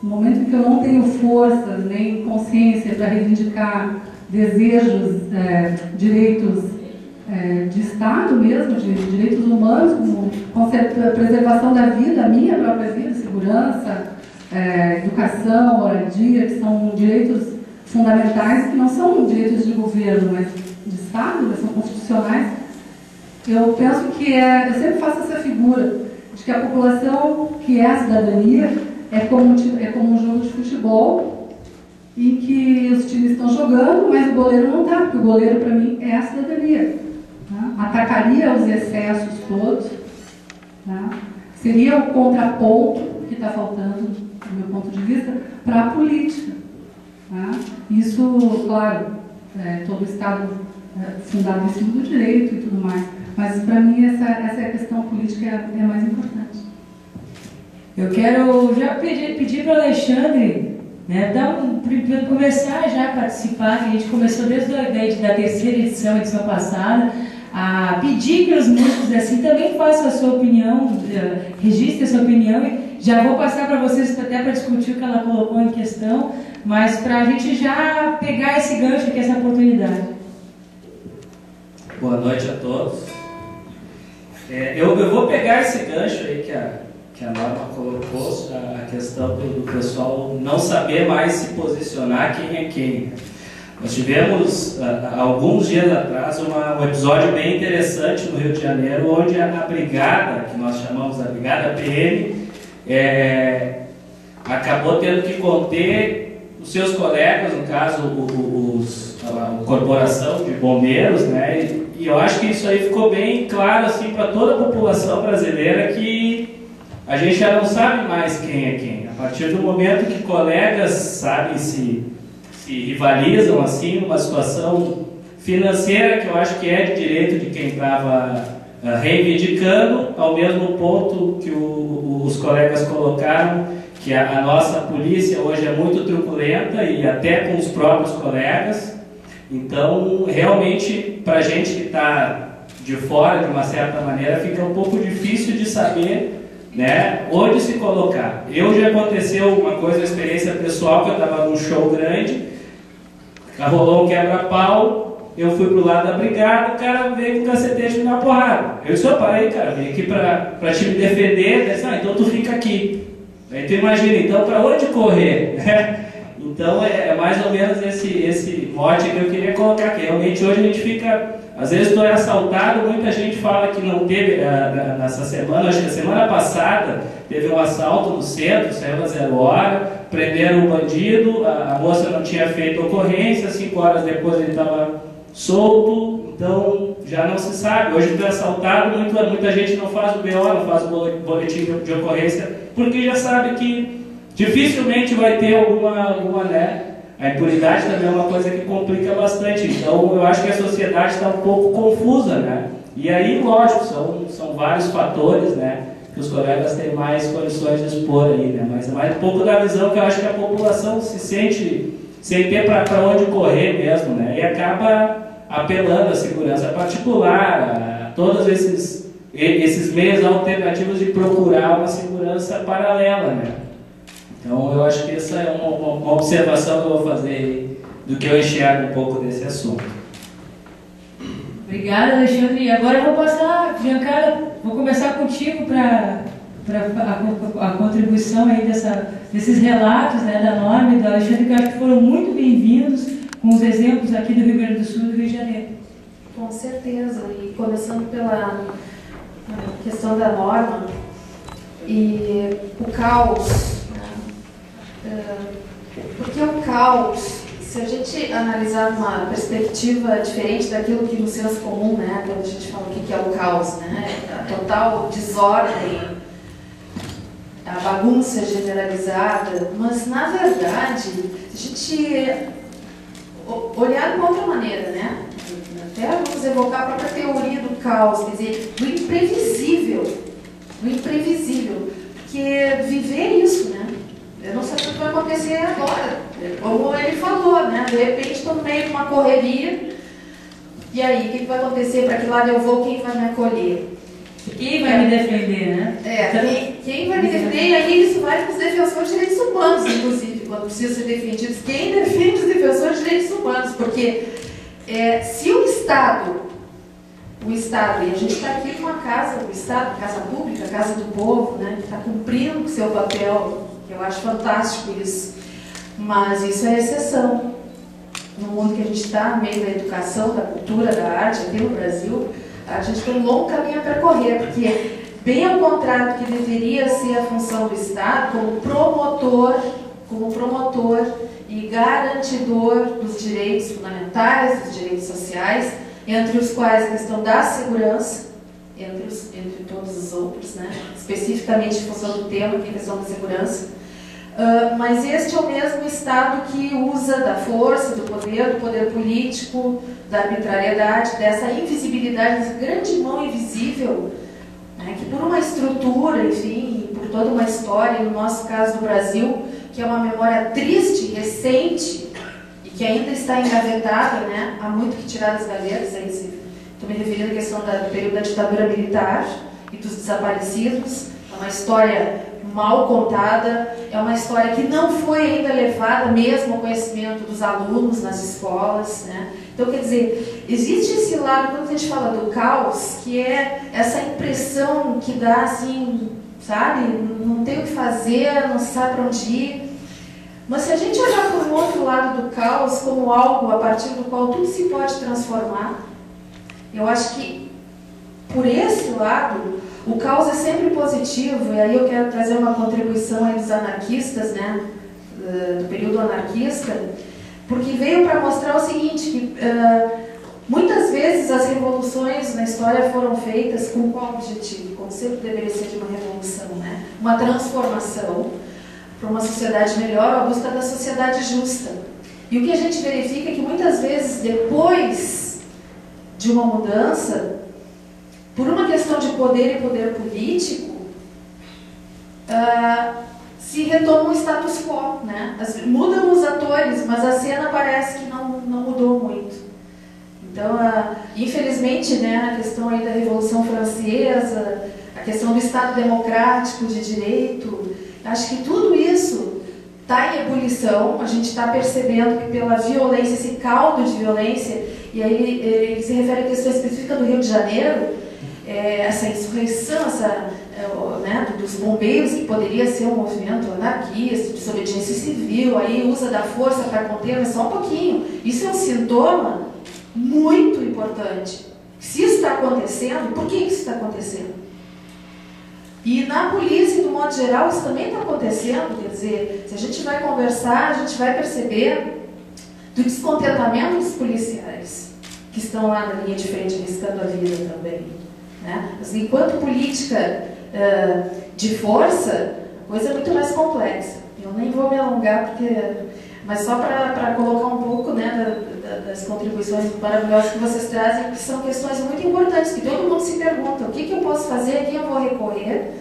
D: no momento em que eu não tenho forças nem consciência para reivindicar desejos, direitos de Estado mesmo, de direitos humanos, como preservação da vida, a minha própria vida, segurança, educação, moradia, que são direitos fundamentais, que não são direitos de governo, mas de Estado, são constitucionais. Eu penso que eu sempre faço essa figura de que a população, que é a cidadania, é como um jogo de futebol em que os times estão jogando, mas o goleiro não está, porque o goleiro, para mim, é a cidadania. Tá? Atacaria os excessos todos, tá? Seria o contraponto que está faltando, do meu ponto de vista, para a política. Tá? Isso, claro, todo o Estado fundado em cima do direito e tudo mais, mas para mim essa questão política é mais importante.
B: Eu quero já pedir para o Alexandre, né, começar já a participar, que a gente começou desde a terceira edição passada, a pedir que os músicos assim também façam a sua opinião, registrem a sua opinião, e já vou passar para vocês até para discutir o que ela colocou em questão, mas para a gente já pegar esse gancho aqui, essa oportunidade.
G: Boa noite a todos. Eu vou pegar esse gancho aí que a Norma colocou, a questão do pessoal não saber mais se posicionar quem é quem. Nós tivemos, alguns dias atrás, um episódio bem interessante no Rio de Janeiro, onde a brigada, que nós chamamos a Brigada PM, acabou tendo que conter os seus colegas, no caso, a corporação de bombeiros, né? E eu acho que isso aí ficou bem claro assim, para toda a população brasileira, que a gente já não sabe mais quem é quem. A partir do momento que colegas, sabe, se rivalizam assim, numa situação financeira que eu acho que é de direito de quem estava reivindicando, ao mesmo ponto que os colegas colocaram, que a nossa polícia hoje é muito truculenta e até com os próprios colegas. Então, realmente, para a gente que está de fora, de uma certa maneira, fica um pouco difícil de saber, né, onde se colocar. Já aconteceu uma coisa, uma experiência pessoal, que eu estava num show grande, rolou um quebra-pau, eu fui pro lado da brigada, o cara veio com o cacetete me dar porrada. Eu disse: opa, aí, cara, vim aqui para te defender. Disse: então tu fica aqui. Aí tu imagina, então, para onde correr? Então, é mais ou menos esse mote que eu queria colocar, que realmente hoje a gente fica, às vezes tu é assaltado, muita gente fala que não teve, nessa semana, acho que a semana passada, teve um assalto no centro, saiu a 0 hora, prenderam o bandido, a moça não tinha feito ocorrência, 5 horas depois ele estava solto, então já não se sabe. Hoje tu é assaltado, muita gente não faz o BO, não faz o boletim de ocorrência, porque já sabe que dificilmente vai ter alguma, né? A impunidade também é uma coisa que complica bastante. Então, eu acho que a sociedade está um pouco confusa, né? E aí, lógico, são vários fatores, né, que os colegas têm mais condições de expor aí, né? Mas é mais um pouco da visão que eu acho que a população se sente sem ter para onde correr mesmo, né? E acaba apelando à segurança particular, a todos esses meios alternativos de procurar uma segurança paralela, né? Então, eu acho que essa é uma observação que eu vou fazer do que eu enxergo um pouco desse assunto.
B: Obrigada, Alexandre. E agora eu vou passar, Giancarlo, vou começar contigo para a contribuição aí desses relatos, né, da Norma e do Alexandre, que eu acho que foram muito bem-vindos, com os exemplos aqui do Rio Grande do Sul e do Rio de Janeiro.
F: Com certeza. E começando pela questão da Norma e o caos. Porque o caos se a gente analisar uma perspectiva diferente daquilo que no senso comum, né, quando a gente fala o que é o caos, né, a total desordem, a bagunça generalizada, mas na verdade, se a gente olhar de uma outra maneira, né, até vamos evocar a própria teoria do caos, quer dizer, do imprevisível, porque viver isso, né, eu não sei o que vai acontecer agora, como ele falou, né, de repente estou no meio de uma correria, e aí, o que vai acontecer, para que lado eu vou, quem vai me acolher?
B: Quem vai me defender, né?
F: Quem vai me defender, e aí isso vai para os defensores de direitos humanos, inclusive, quando precisam ser defendidos. Quem defende os defensores de direitos humanos? Porque se o Estado, e a gente está aqui numa casa, o Estado, casa pública, casa do povo, né, que está cumprindo o seu papel, eu acho fantástico isso, mas isso é exceção. No mundo que a gente está, no meio da educação, da cultura, da arte, aqui no Brasil, a gente tem um longo caminho a percorrer, porque bem ao contrário do que deveria ser a função do Estado, como promotor e garantidor dos direitos fundamentais, dos direitos sociais, entre os quais a questão da segurança, entre todos os outros, né? Especificamente em função do tema, que é a questão da segurança. Mas este é o mesmo Estado que usa da força, do poder político, da arbitrariedade, dessa invisibilidade, dessa grande mão invisível, né, que por uma estrutura, enfim, por toda uma história, no nosso caso do Brasil, que é uma memória triste, recente, e que ainda está engavetada, né, há muito que tirar das gavetas, estou me referindo à questão do período da ditadura militar e dos desaparecidos, é uma história mal contada, é uma história que não foi ainda levada mesmo ao conhecimento dos alunos nas escolas, né? Então, quer dizer, existe esse lado, quando a gente fala do caos, que é essa impressão que dá assim, sabe, não tem o que fazer, não sabe para onde ir. Mas se a gente olhar por um outro lado do caos como algo a partir do qual tudo se pode transformar, eu acho que por esse lado o caos é sempre positivo, e aí eu quero trazer uma contribuição aí dos anarquistas, né, do período anarquista, porque veio para mostrar o seguinte, que muitas vezes as revoluções na história foram feitas com qual objetivo? Como sempre deveria ser de uma revolução, né? Uma transformação para uma sociedade melhor, a busca da sociedade justa. E o que a gente verifica é que muitas vezes, depois de uma mudança, por uma questão de poder e poder político, se retoma o status quo, né? Mudam os atores, mas a cena parece que não mudou muito. Então, infelizmente, né, a questão aí da Revolução Francesa, a questão do Estado Democrático de Direito, acho que tudo isso está em ebulição. A gente está percebendo que pela violência, esse caldo de violência, e aí ele se refere à questão específica do Rio de Janeiro, essa insurreição, né, dos bombeiros, que poderia ser um movimento anarquista, de desobediência civil, aí usa da força para conter, mas só um pouquinho. Isso é um sintoma muito importante. Se isso está acontecendo, por que isso está acontecendo? E na polícia, do modo geral, isso também está acontecendo. Quer dizer, se a gente vai conversar, a gente vai perceber do descontentamento dos policiais, que estão lá na linha de frente, arriscando a vida também. Né? Mas, enquanto política de força, a coisa é muito mais complexa. Eu nem vou me alongar, mas só para colocar um pouco, né, das contribuições maravilhosas que vocês trazem, que são questões muito importantes, que todo mundo se pergunta: o que eu posso fazer, a quem eu vou recorrer,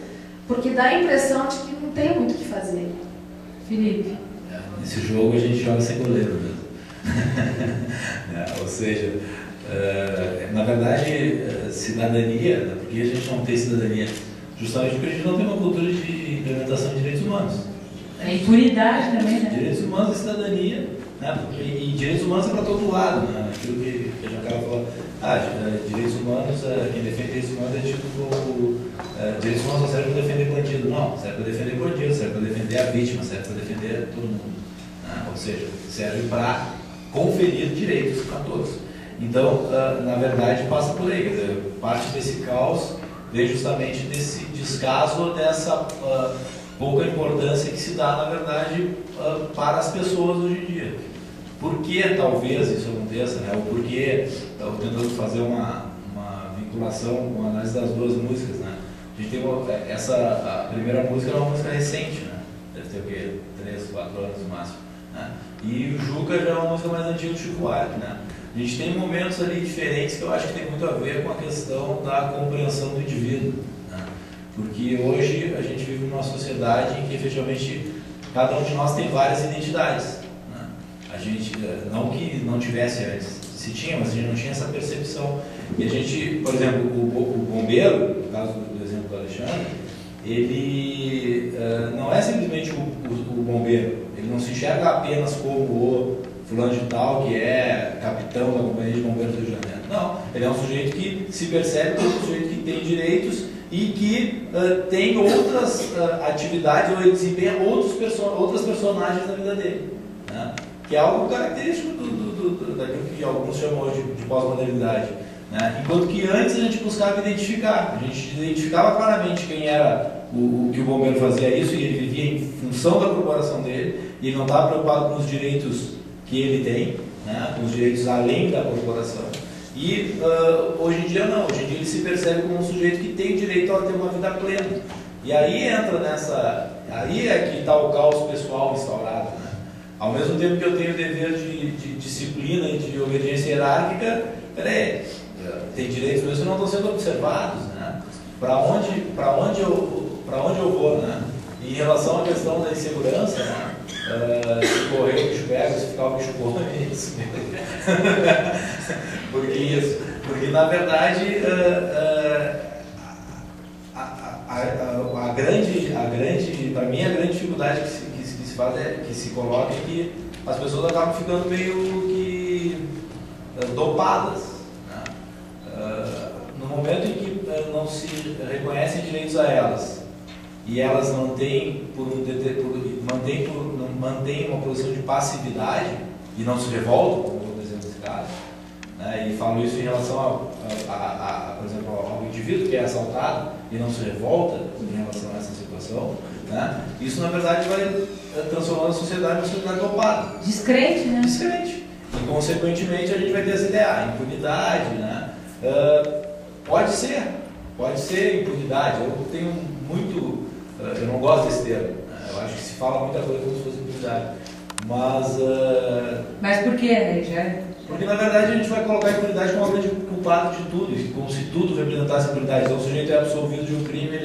F: porque dá a impressão de que não tem muito o que fazer. Felipe?
E: Nesse jogo a gente joga sem goleiro mesmo. Ou seja, na verdade, cidadania, né, porque a gente não tem cidadania? Justamente porque a gente não tem uma cultura de implementação de direitos humanos.
B: A impunidade também, né?
E: Direitos humanos e cidadania, né? E direitos humanos é para todo lado, né? Aquilo que a Giancarlo falou, direitos humanos, quem defende direitos humanos é tipo, direitos humanos só serve para defender bandido. Não, serve para defender bandido, serve para defender a vítima, serve para defender todo mundo. Né? Ou seja, serve para conferir direitos a todos. Então, na verdade, passa por aí. Quer dizer, parte desse caos vem justamente desse descaso, dessa pouca importância que se dá, na verdade, para as pessoas hoje em dia. por que talvez isso aconteça, né? O porquê, estou tentando fazer uma vinculação com a análise das duas músicas, né? A gente tem a primeira música é uma música recente, né? Deve ter o quê? 3, 4 anos no máximo, né? E o Juca já é uma música mais antiga do Chico Buarque, né? A gente tem momentos ali diferentes que eu acho que tem muito a ver com a questão da compreensão do indivíduo, né? Porque hoje a gente vive numa sociedade em que efetivamente cada um de nós tem várias identidades, né? A gente, não que não tivesse antes, se tinha, mas a gente não tinha essa percepção. E a gente, por exemplo, o bombeiro, no caso do exemplo do Alexandre, ele não é simplesmente o bombeiro, ele não se enxerga apenas como o fulano de tal, que é capitão da Companhia de Bombeiros do Rio de Janeiro. Não, ele é um sujeito que se percebe como um sujeito que tem direitos e que tem outras atividades, ou ele desempenha outras personagens na vida dele, né? Que é algo característico daquilo que alguns chamam hoje de pós-modernidade, né? Enquanto que antes a gente buscava identificar, a gente identificava claramente quem era que o bombeiro fazia isso, e ele vivia em função da corporação dele, e ele não estava preocupado com os direitos que ele tem, né? Com os direitos além da corporação. E hoje em dia não, hoje em dia ele se percebe como um sujeito que tem direito a ter uma vida plena. E aí entra aí é que está o caos pessoal instaurado, né? Ao mesmo tempo que eu tenho o dever de disciplina e de obediência hierárquica, peraí, tem direitos meus que não estão sendo observados, né? Para onde eu vou, né? E em relação à questão da insegurança, né? Se correr o bicho pega, se ficar o bicho come, é isso mesmo. Porque na verdade para mim a grande dificuldade que se faz que se coloca é que as pessoas acabam ficando meio que dopadas, né? No momento em que não se reconhecem direitos a elas e elas mantêm uma posição de passividade e não se revoltam, como eu exemplo desse caso, né? E falo isso em relação por exemplo, ao indivíduo que é assaltado e não se revolta em relação a essa situação, né? Isso na verdade vai transformando a sociedade numa sociedade dopada.
B: Descrente, né?
E: Descrente. E consequentemente a gente vai ter essa ideia, a impunidade, né? Pode ser impunidade. Eu não gosto desse termo, né? Eu acho que se fala muita coisa como se fosse impunidade.
B: Mas por que, Rei?
E: Porque na verdade a gente vai colocar a impunidade como o grande culpado de tudo, como se tudo representasse impunidade. Então o sujeito é absolvido de um crime,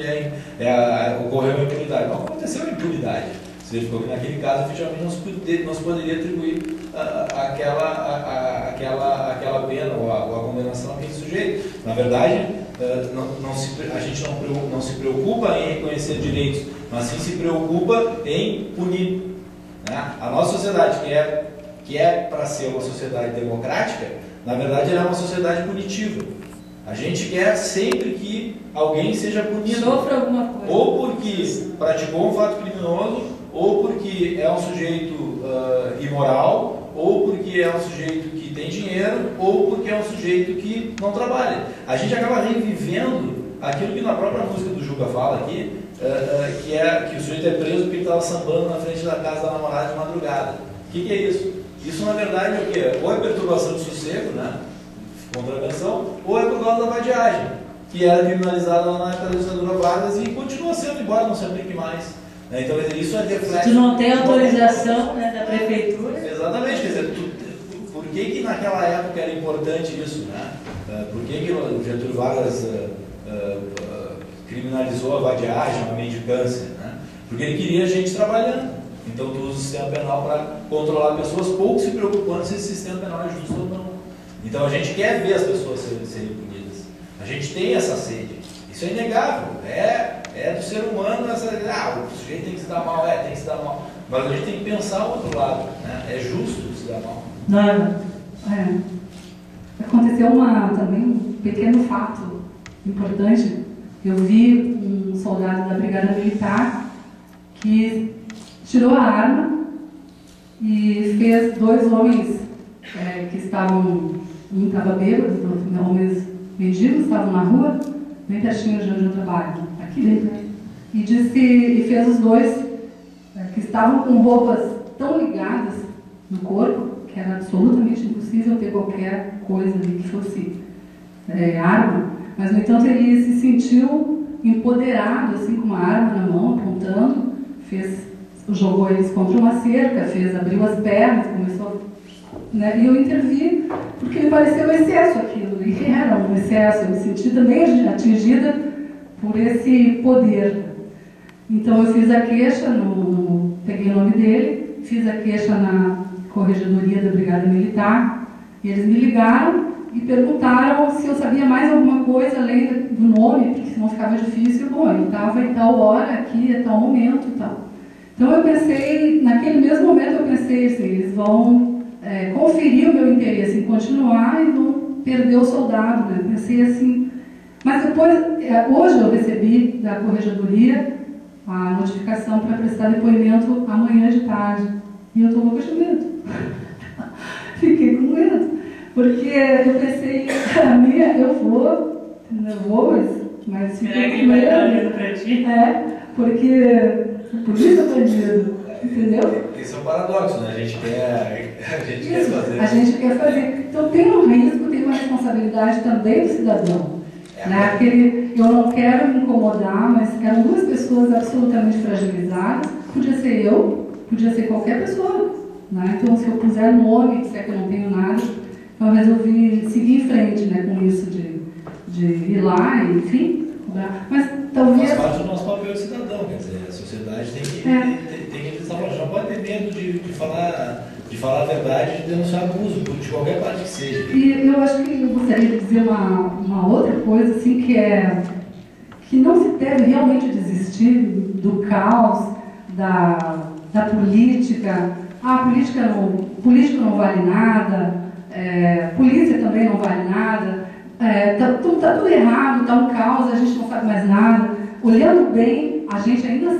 E: ocorreu uma impunidade. Não aconteceu uma impunidade. Você verificou que naquele caso efetivamente não se poderia atribuir aquela pena ou a condenação àquele sujeito. Na verdade, a gente não se preocupa em reconhecer direitos, mas sim se preocupa em punir, né? A nossa sociedade, que é para ser uma sociedade democrática, na verdade ela é uma sociedade punitiva. A gente quer sempre que alguém seja punido.
B: Sofra alguma coisa.
E: Ou porque praticou um fato criminoso, ou porque é um sujeito imoral, ou porque é um sujeito que tem dinheiro, ou porque é um sujeito que não trabalha. A gente acaba revivendo aquilo que na própria música do Juca fala aqui, que o sujeito é preso porque ele estava sambando na frente da casa da namorada de madrugada. O que é isso? Isso na verdade é o quê? Ou é perturbação de sossego, né? Contravenção, ou é por causa da vadiagem, que era criminalizada na época da ditadura Vargas e continua sendo, embora não se aplique mais. Então isso é reflexo.
B: Tu não tem autorização, né, da prefeitura?
E: Exatamente, quer dizer, por que naquela época era importante isso, né? Por que o Getúlio Vargas criminalizou a vadiagem, a mendicância, né? Porque ele queria gente trabalhando. Então tu usa o sistema penal para controlar pessoas, pouco se preocupando se esse sistema penal é justo ou não. Então a gente quer ver as pessoas serem punidas. A gente tem essa sede. Isso é inegável. É do ser humano o sujeito tem que se dar mal, tem que se dar mal. Mas a gente tem que pensar o outro lado, né? É justo se dar mal.
B: Não.
D: Aconteceu também um pequeno fato importante. Eu vi um soldado da Brigada Militar que tirou a arma e fez 2 homens que estavam, um estava bêbado, homens mendigos, estavam na rua, bem pertinho de onde eu trabalho, aqui dentro. E fez os 2 que estavam com roupas tão ligadas no corpo que era absolutamente impossível ter qualquer coisa ali que fosse arma, mas, no entanto, ele se sentiu empoderado, assim, com uma arma na mão, apontando, jogou eles contra uma cerca, abriu as pernas, começou, né? E eu intervi porque me pareceu um excesso aquilo, e era um excesso, eu me senti também atingida por esse poder. Então eu fiz a queixa, peguei o nome dele, fiz a queixa na Corregedoria da Brigada Militar, e eles me ligaram e perguntaram se eu sabia mais alguma coisa além do nome, porque senão ficava difícil. Bom, ele estava em tal hora, aqui, a tal momento e tal. Então eu pensei, naquele mesmo momento eu pensei assim, eles vão conferir o meu interesse em continuar e vão perder o soldado, né? Pensei assim, mas depois, hoje eu recebi da Corregedoria a notificação para prestar depoimento amanhã de tarde. E eu estou louca de medo. Fiquei com medo. Porque eu pensei, eu vou, mas fiquei com medo. Porque por isso eu tenho medo, entendeu?
E: Isso é um paradoxo, né? A gente quer fazer.
D: A gente quer fazer. Então tem um risco, tem uma responsabilidade também do cidadão. Né? Eu não quero me incomodar, mas eram duas pessoas absolutamente fragilizadas. Podia ser eu, podia ser qualquer pessoa. Né? Então, se eu puser nome, disser que eu não tenho nada, eu resolvi seguir em frente, né, com isso de ir lá, enfim. Mas talvez.
E: Faz parte do nosso papel de cidadão, quer dizer, a sociedade tem que desabar. Não pode ter medo de falar a verdade, de denunciar abuso, de qualquer parte que seja.
D: E eu acho que eu gostaria de dizer uma outra coisa, assim, que não se deve realmente desistir do caos, da política. Político não vale nada, polícia também não vale nada, tá tudo errado, tá um caos, a gente não sabe mais nada. Olhando bem, a gente ainda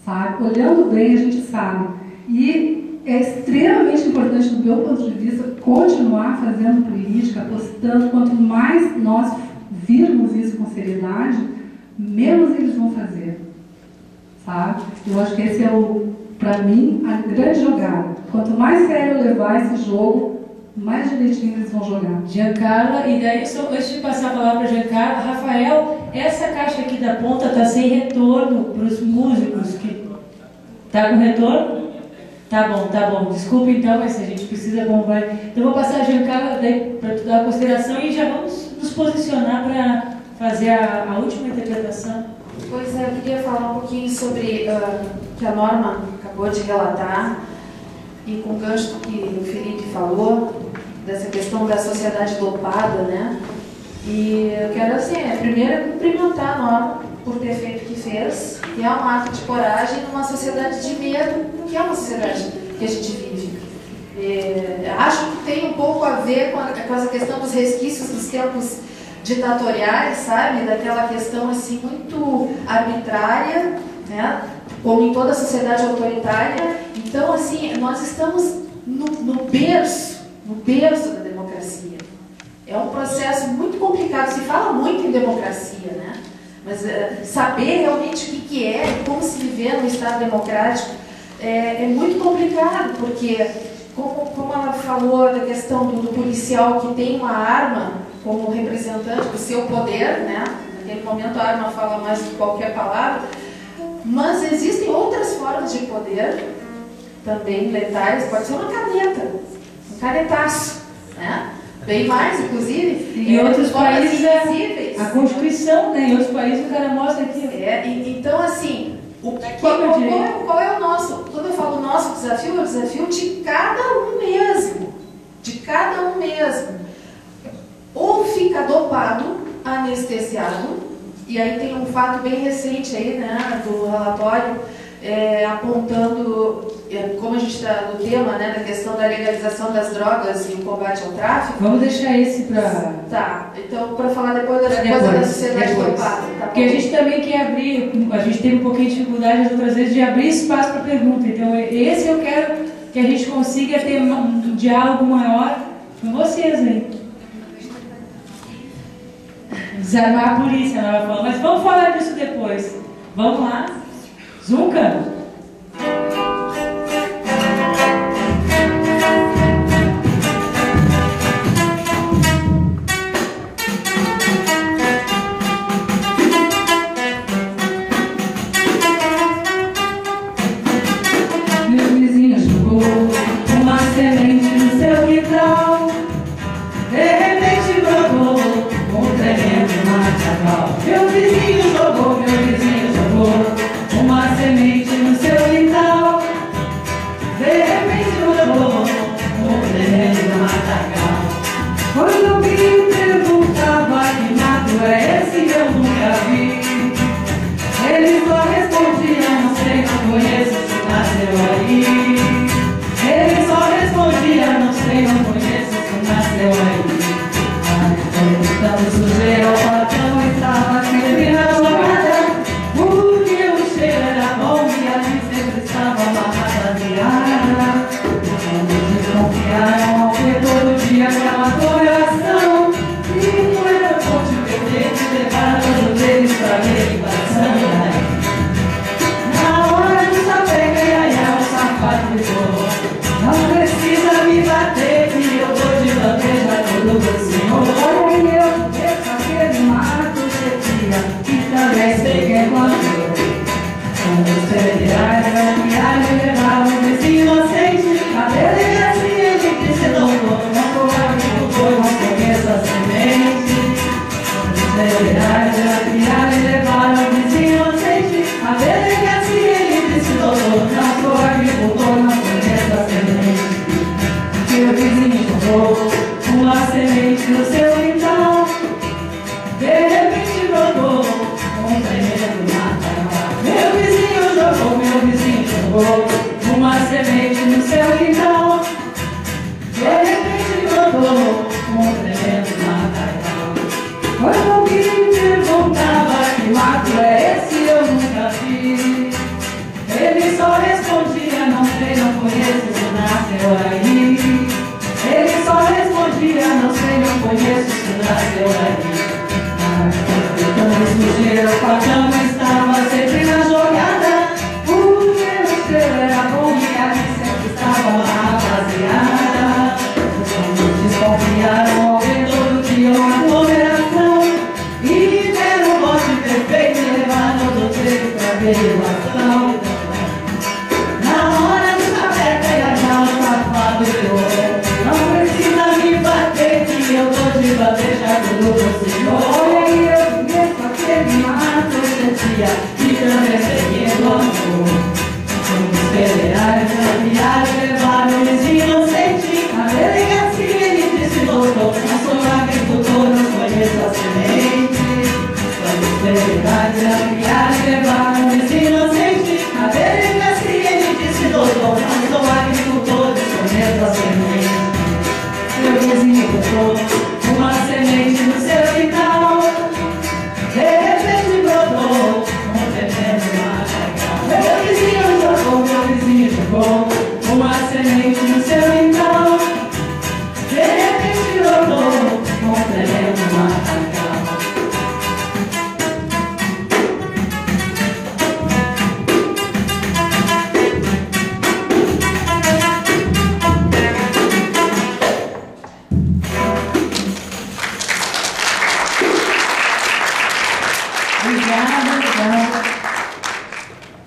D: sabe? Olhando bem, a gente sabe. E é extremamente importante, do meu ponto de vista, continuar fazendo política, apostando. Quanto mais nós virmos isso com seriedade, menos eles vão fazer, sabe? Eu acho que esse é para mim, a grande jogada. Quanto mais sério eu levar esse jogo, mais direitinho eles vão jogar.
B: Giancarla, e daí, só antes de passar a palavra para Giancarla, Rafael, essa caixa aqui da ponta está sem retorno para os músicos. Tá com retorno? Tá bom. Desculpa então, mas a gente precisa como vai. Então vou passar a Giancarla para tu dar a consideração e já vamos nos posicionar para fazer a última interpretação.
F: Pois é, eu queria falar um pouquinho sobre que a Norma acabou de relatar, e com o gancho que o Felipe falou, dessa questão da sociedade dopada, né? E eu quero, assim, primeiro cumprimentar a Norma por ter feito o que fez, que é um ato de coragem numa sociedade de medo, que é uma sociedade que a gente vive. Acho que tem um pouco a ver com essa questão dos resquícios dos tempos ditatoriais, sabe? Daquela questão assim muito arbitrária, né? Como em toda sociedade autoritária. Então, assim, nós estamos no berço da democracia. É um processo muito complicado. Se fala muito em democracia, né? Mas saber realmente o que é, como se viver num Estado democrático, é muito complicado, porque, como ela falou da questão do policial que tem uma arma como representante do seu poder, né? Naquele momento a arma fala mais do que qualquer palavra, mas existem outras formas de poder, também letais, pode ser uma caneta, um canetaço, né? Bem mais, inclusive.
B: Em outros países
F: invisíveis.
B: A Constituição, né? Em outros países o cara mostra aqui.
F: Então, assim, qual é o nosso? Quando eu falo nosso desafio, é o desafio de cada um mesmo. De cada um mesmo. Ou fica dopado, anestesiado, e aí tem um fato bem recente aí, né, do relatório, apontando, como a gente está no tema, né, da questão da legalização das drogas e o combate ao tráfico.
B: Vamos deixar esse para...
F: Tá, então para falar depois da sociedade dopada. Tá,
B: porque a gente também quer abrir, a gente teve um pouquinho de dificuldade as outras vezes de abrir espaço para pergunta, então esse eu quero que a gente consiga ter um diálogo maior com vocês aí. Desarmar a polícia, ela vai falar, mas vamos falar disso depois. Vamos lá. Zunca?
D: vizinho jogou uma semente no seu quintal. De repente brotou um tremendo matagal. Quando alguém perguntava que mato é esse eu nunca vi, ele só respondia, não sei, não conheço, se nasceu aí. Ele só respondia, não sei, não conheço, se nasceu aí. Perguntando sujeira ao patrão, estava sempre na jogada, porque o cheiro era bom e ali sempre estava amarrada a viada. Quando desconfiaram ao ver todo dia aquela coração, e não era bom de perder, de levar todos eles pra derivação. Na hora do sapeca, iaia, o safado gritou: não precisa me bater, que eu tô de bandeja todo o senhor. Olha eu desço aquele mato chetia, e também sei quem encontrou. Com os federais, a viagem levaram esse inocente a delegacia, ele disse: doutor, não sou agricultor, não conheço a semente. Com os federais, a viagem levaram esse inocente a delegacia, ele disse: doutor, não sou agricultor, não conheço a semente. Meu vizinho jogou uma semente no seu quintal. De repente brotou um tremendo matagal. Meu vizinho jogou uma semente no seu quintal. De repente brotou um tremendo matagal. Quando alguém me perguntava que mato é esse eu nunca vi, ele só respondia, não sei, não conheço, se nasceu aí. Ele só respondia, não sei, não conheço, se nasceu aí. Então sujeira, o patrão estava sempre na jogada, porque o cheiro era bom e ali sempre estava uma rapaziada. Quando desconfiaram ao ver todo dia uma aglomeração, e deram um bote perfeito e levaram todos eles pra averiguação. Na hora do café, pega o safado chorou: não precisa me bater, que eu tô de bandeja do senhor. Olha aí, eu conheço aquele mato chetia, e também sei quem encontrou. Quando os federais da viagem levaram esse inocente a delegacia, ele disse: doutor, não sou agricultor, não conheço a semente. Quando os federais da viagem levaram esse inocente a delegacia, ele disse: doutor, não sou agricultor, não conheço a semente. Meu vizinho botou uma semente no seu quintal. De repente brotou um tremendo matagal. Meu vizinho jogou uma semente no seu quintal. De repente brotou um tremendo matagal.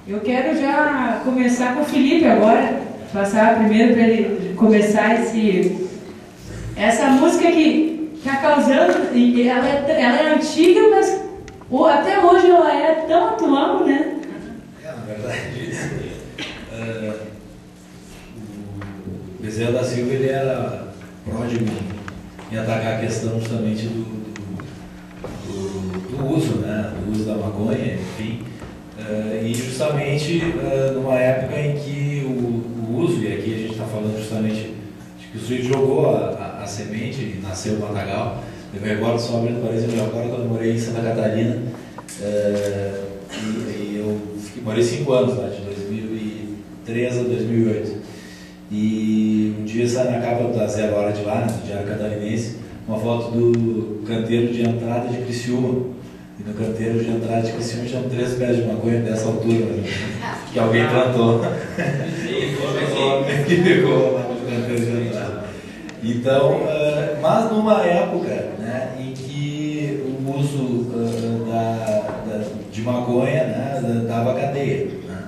B: Eu quero já começar com o Felipe agora, passar primeiro para ele começar essa música que está causando, e ela é antiga, mas até hoje ela é tão atual, né?
E: Na verdade, o Bezerra da Silva ele era pródigo em atacar a questão justamente do uso, né? Do uso da maconha, enfim. E justamente numa época em que o uso, e aqui a gente está falando justamente de que o sujeito jogou a semente e nasceu o matagal. Eu me recordo, só abrindo parênteses, eu me recordo quando eu morei em Santa Catarina, e eu morei 5 anos lá, de 2003 a 2008. E um dia sai na capa da Zero Hora de lá, do Diário Catarinense, uma foto do canteiro de entrada de Criciúma. E no canteiro de entrada de Criciúma tinham 3 pés de maconha dessa altura, né? Que alguém plantou. Que ficou lá no canteiro de entrada. Então, mas numa época, né, em que o uso de maconha, né, dava cadeia, né?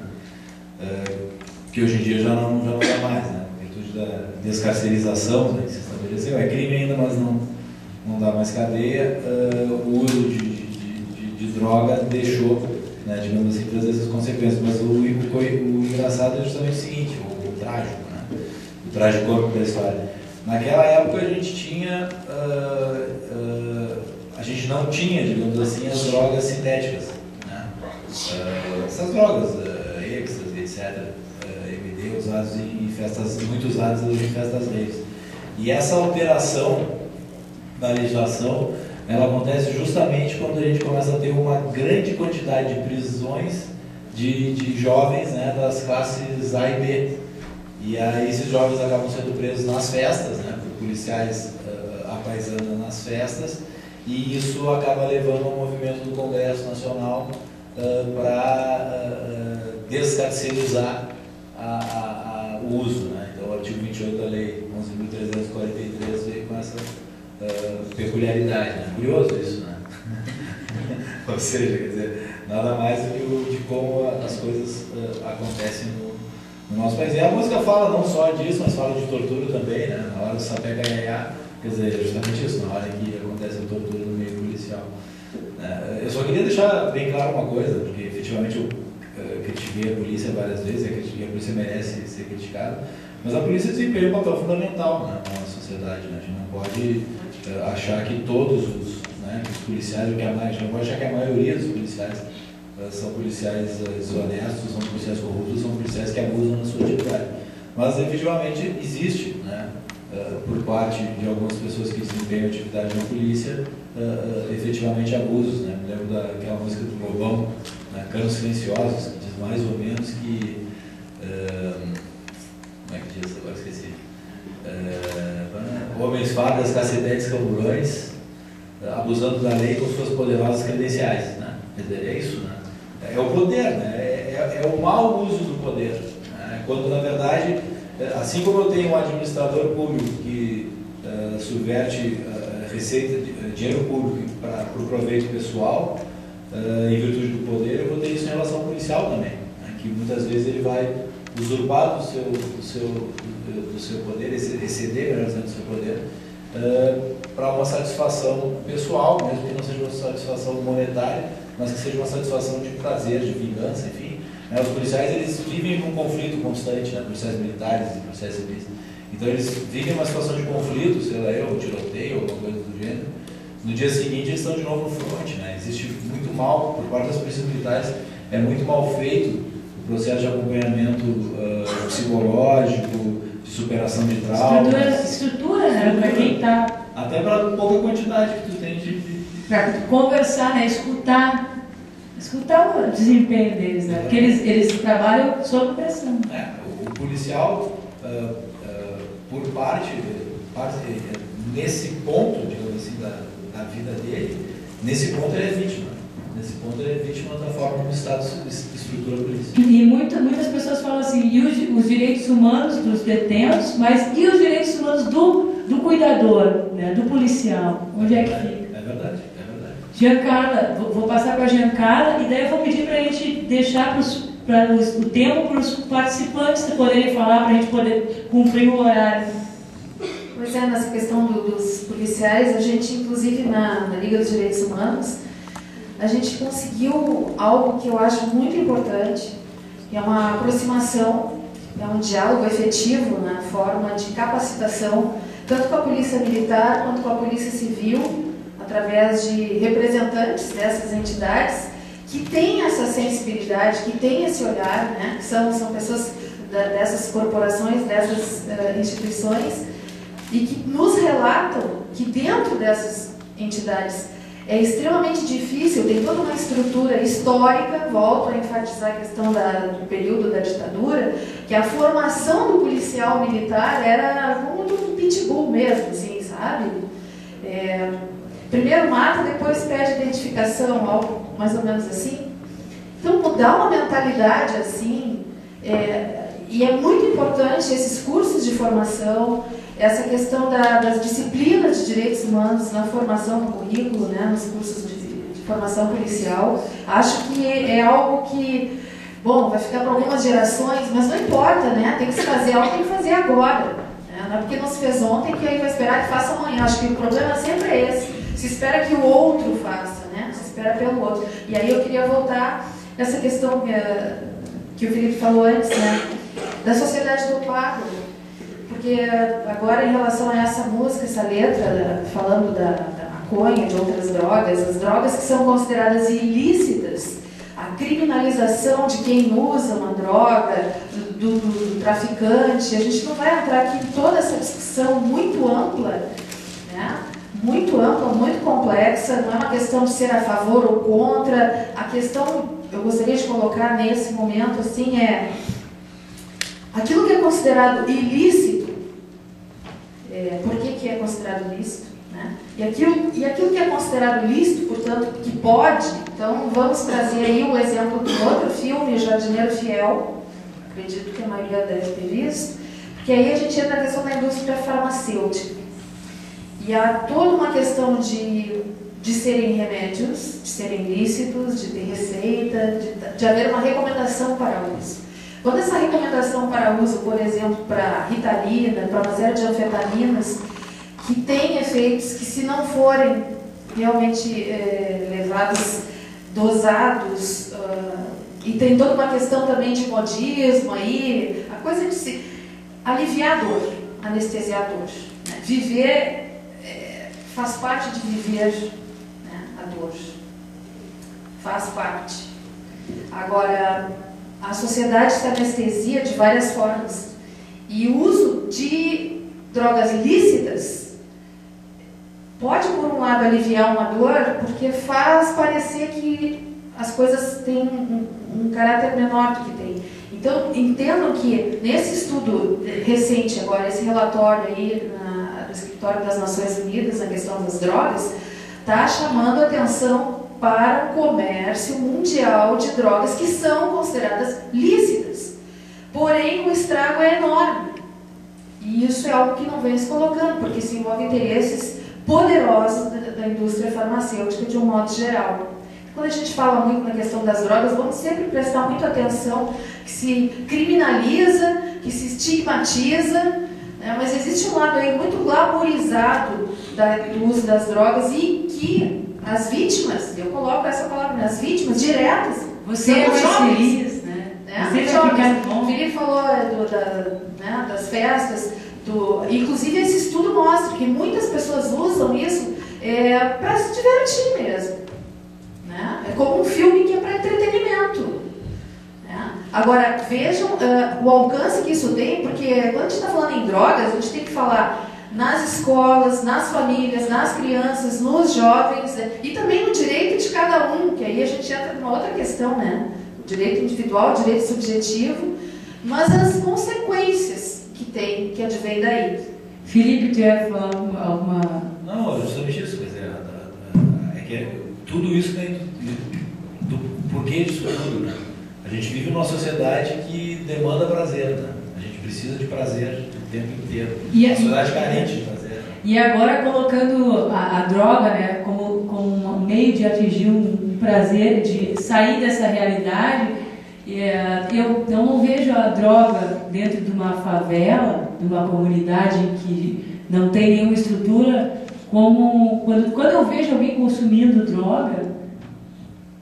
E: Que hoje em dia já não é mais, né? Em virtude da descarcerização, né, que se estabeleceu, é crime ainda, mas não dá mais cadeia. O uso de de droga deixou, né, digamos assim, trazer essas consequências. Mas o engraçado é justamente o seguinte, o trágico, né, o tragicômico da história. Naquela época a gente tinha, a gente não tinha, digamos assim, as drogas sintéticas, né? Essas drogas, êxtase, etc., MD, usados em festas, muito usadas em festas gays. E essa alteração da legislação, ela acontece justamente quando a gente começa a ter uma grande quantidade de prisões de jovens, né, das classes A e B. E aí esses jovens acabam sendo presos nas festas, né, por policiais apaisando nas festas, e isso acaba levando ao movimento do Congresso Nacional para descarcerizar o uso, né? Então o artigo 28 da Lei 11.343 veio com essa peculiaridade, né? Curioso isso, né? Ou seja, quer dizer, nada mais do que de como as coisas acontecem no nosso país. E a música fala não só disso, mas fala de tortura também, né? Na hora do sapé gaiaiá, quer dizer, justamente isso, na hora que acontece a tortura no meio policial. Eu só queria deixar bem claro uma coisa, porque efetivamente eu critiquei a polícia várias vezes, e a polícia merece ser criticada, mas a polícia desempenha um papel fundamental, né, na sociedade, né? A gente não pode achar que todos os policiais, a gente não pode achar que a maioria dos policiais são policiais desonestos, são policiais corruptos, são policiais que abusam da sua atividade. Mas efetivamente existe, né, por parte de algumas pessoas que desempenham atividade na polícia, efetivamente abusos, né? Me lembro daquela música do Lobão, né, Canos Silenciosos, que diz mais ou menos que... como é que diz? Agora esqueci. Homens, fardas, cacetetes, camburões, abusando da lei com suas poderosas credenciais, né? Quer dizer, é isso, né? É o poder, né? É o mau uso do poder, né? Quando, na verdade, assim como eu tenho um administrador público que subverte receita, dinheiro público para o proveito pessoal, em virtude do poder, eu vou ter isso em relação ao policial também, né? Que muitas vezes ele vai usurpar do seu poder, exceder, melhor dizendo, do seu poder, para uma satisfação pessoal, mesmo que não seja uma satisfação monetária, mas que seja uma satisfação de prazer, de vingança, enfim. Os policiais, eles vivem num conflito constante, né? Policiais militares e policiais civis. Então eles vivem uma situação de conflito, sei lá, um tiroteio, alguma coisa do gênero. No dia seguinte eles estão de novo no fronte, né? Existe muito mal, por parte das polícias militares, é muito mal feito o processo de acompanhamento psicológico, de superação de traumas.
B: Estrutura, né? Para quem está...
E: Até para pouca quantidade que tu tem de...
B: Para conversar, né? Escutar o desempenho deles, né? Porque eles trabalham sob pressão.
E: O policial, por parte, nesse ponto, digamos assim, da vida dele, nesse ponto ele é vítima. Nesse ponto ele é vítima da forma como o Estado estrutura a polícia.
B: E muitas pessoas falam assim, e os direitos humanos dos detentos, mas e os direitos humanos do cuidador, né? Do policial? Onde é que fica?
E: É verdade.
B: Giancarla, vou passar para a Giancarla e daí eu vou pedir para a gente deixar o tempo para os participantes poderem falar, para a gente poder cumprir o horário.
F: Pois é, nessa questão dos policiais, a gente, inclusive na Liga dos Direitos Humanos, a gente conseguiu algo que eu acho muito importante, que é uma aproximação, é um diálogo efetivo na forma de capacitação, tanto com a polícia militar quanto com a polícia civil, através de representantes dessas entidades que têm essa sensibilidade, que têm esse olhar, né? São pessoas dessas corporações, dessas instituições, e que nos relatam que dentro dessas entidades é extremamente difícil, tem toda uma estrutura histórica, volto a enfatizar a questão do período da ditadura, que a formação do policial militar era como um pitbull mesmo, assim, sabe? Primeiro mata, depois pede identificação, algo mais ou menos assim. Então, mudar uma mentalidade assim, e é muito importante esses cursos de formação, essa questão das disciplinas de direitos humanos na formação no currículo, né, nos cursos de formação policial. Acho que é algo que, bom, vai ficar para algumas gerações, mas não importa, né? Tem que se fazer algo, tem que fazer agora. Né? Não é porque não se fez ontem que aí vai esperar que faça amanhã. Acho que o problema sempre é esse. Se espera que o outro faça, né? Se espera pelo outro. E aí eu queria voltar nessa questão que o Felipe falou antes, né, da sociedade do pago. Porque agora, em relação a essa música, essa letra, falando da maconha, de outras drogas, as drogas que são consideradas ilícitas, a criminalização de quem usa uma droga, do traficante, a gente não vai entrar aqui em toda essa discussão muito ampla, né? Muito ampla, muito complexa, não é uma questão de ser a favor ou contra. A questão, eu gostaria de colocar nesse momento, assim, é aquilo que é considerado ilícito, por que é considerado ilícito, né? E aquilo que é considerado lícito, portanto, que pode, então vamos trazer aí o exemplo de um outro filme, Jardineiro Fiel, acredito que a maioria deve ter visto, porque aí a gente entra na questão da indústria farmacêutica. E há toda uma questão de serem remédios, de serem lícitos, de ter receita, de haver uma recomendação para uso. Quando essa recomendação para uso, por exemplo, para Ritalina, para uma série de anfetaminas, que tem efeitos que, se não forem realmente levados, dosados, e tem toda uma questão também de modismo aí, a coisa de se aliviar a dor, anestesiar a dor. Né? Viver faz parte de viver, né? A dor. Faz parte. Agora, a sociedade se anestesia de várias formas. E o uso de drogas ilícitas pode, por um lado, aliviar uma dor, porque faz parecer que as coisas têm um caráter menor do que tem. Então, entendo que nesse estudo recente agora, esse relatório aí do Escritório das Nações Unidas, na questão das drogas, está chamando a atenção para o comércio mundial de drogas que são consideradas lícitas. Porém, o estrago é enorme. E isso é algo que não vem se colocando, porque se envolve interesses poderosos da indústria farmacêutica de um modo geral. Quando a gente fala muito na questão das drogas, vamos sempre prestar muita atenção que se criminaliza, que se estigmatiza, né? Mas existe um lado aí muito glamorizado do uso das drogas e que as vítimas, eu coloco essa palavra, as vítimas diretas,
B: você é mais
F: jovens,
B: feliz, né?
F: Você
B: vai ficar bom.
F: O Felipe falou das festas, inclusive esse estudo mostra que muitas pessoas usam isso para se divertir mesmo. Né? É como um filme que é para entretenimento. Né? Agora, vejam o alcance que isso tem, porque quando a gente está falando em drogas, a gente tem que falar nas escolas, nas famílias, nas crianças, nos jovens, e também no direito de cada um, que aí a gente entra numa outra questão, né? O direito individual, o direito subjetivo, mas as consequências que tem, que advém daí.
B: Felipe, tu ia falar alguma...
E: Não, justamente isso, quer dizer, tudo isso vem do porquê disso tudo, né? A gente vive numa sociedade que demanda prazer, né? A gente precisa de prazer o tempo inteiro.
B: E
E: a sociedade carente de prazer. Né?
B: E agora colocando a droga, né, como um meio de atingir um prazer, de sair dessa realidade, eu não vejo a droga dentro de uma favela, de uma comunidade que não tem nenhuma estrutura, como quando eu vejo alguém consumindo droga,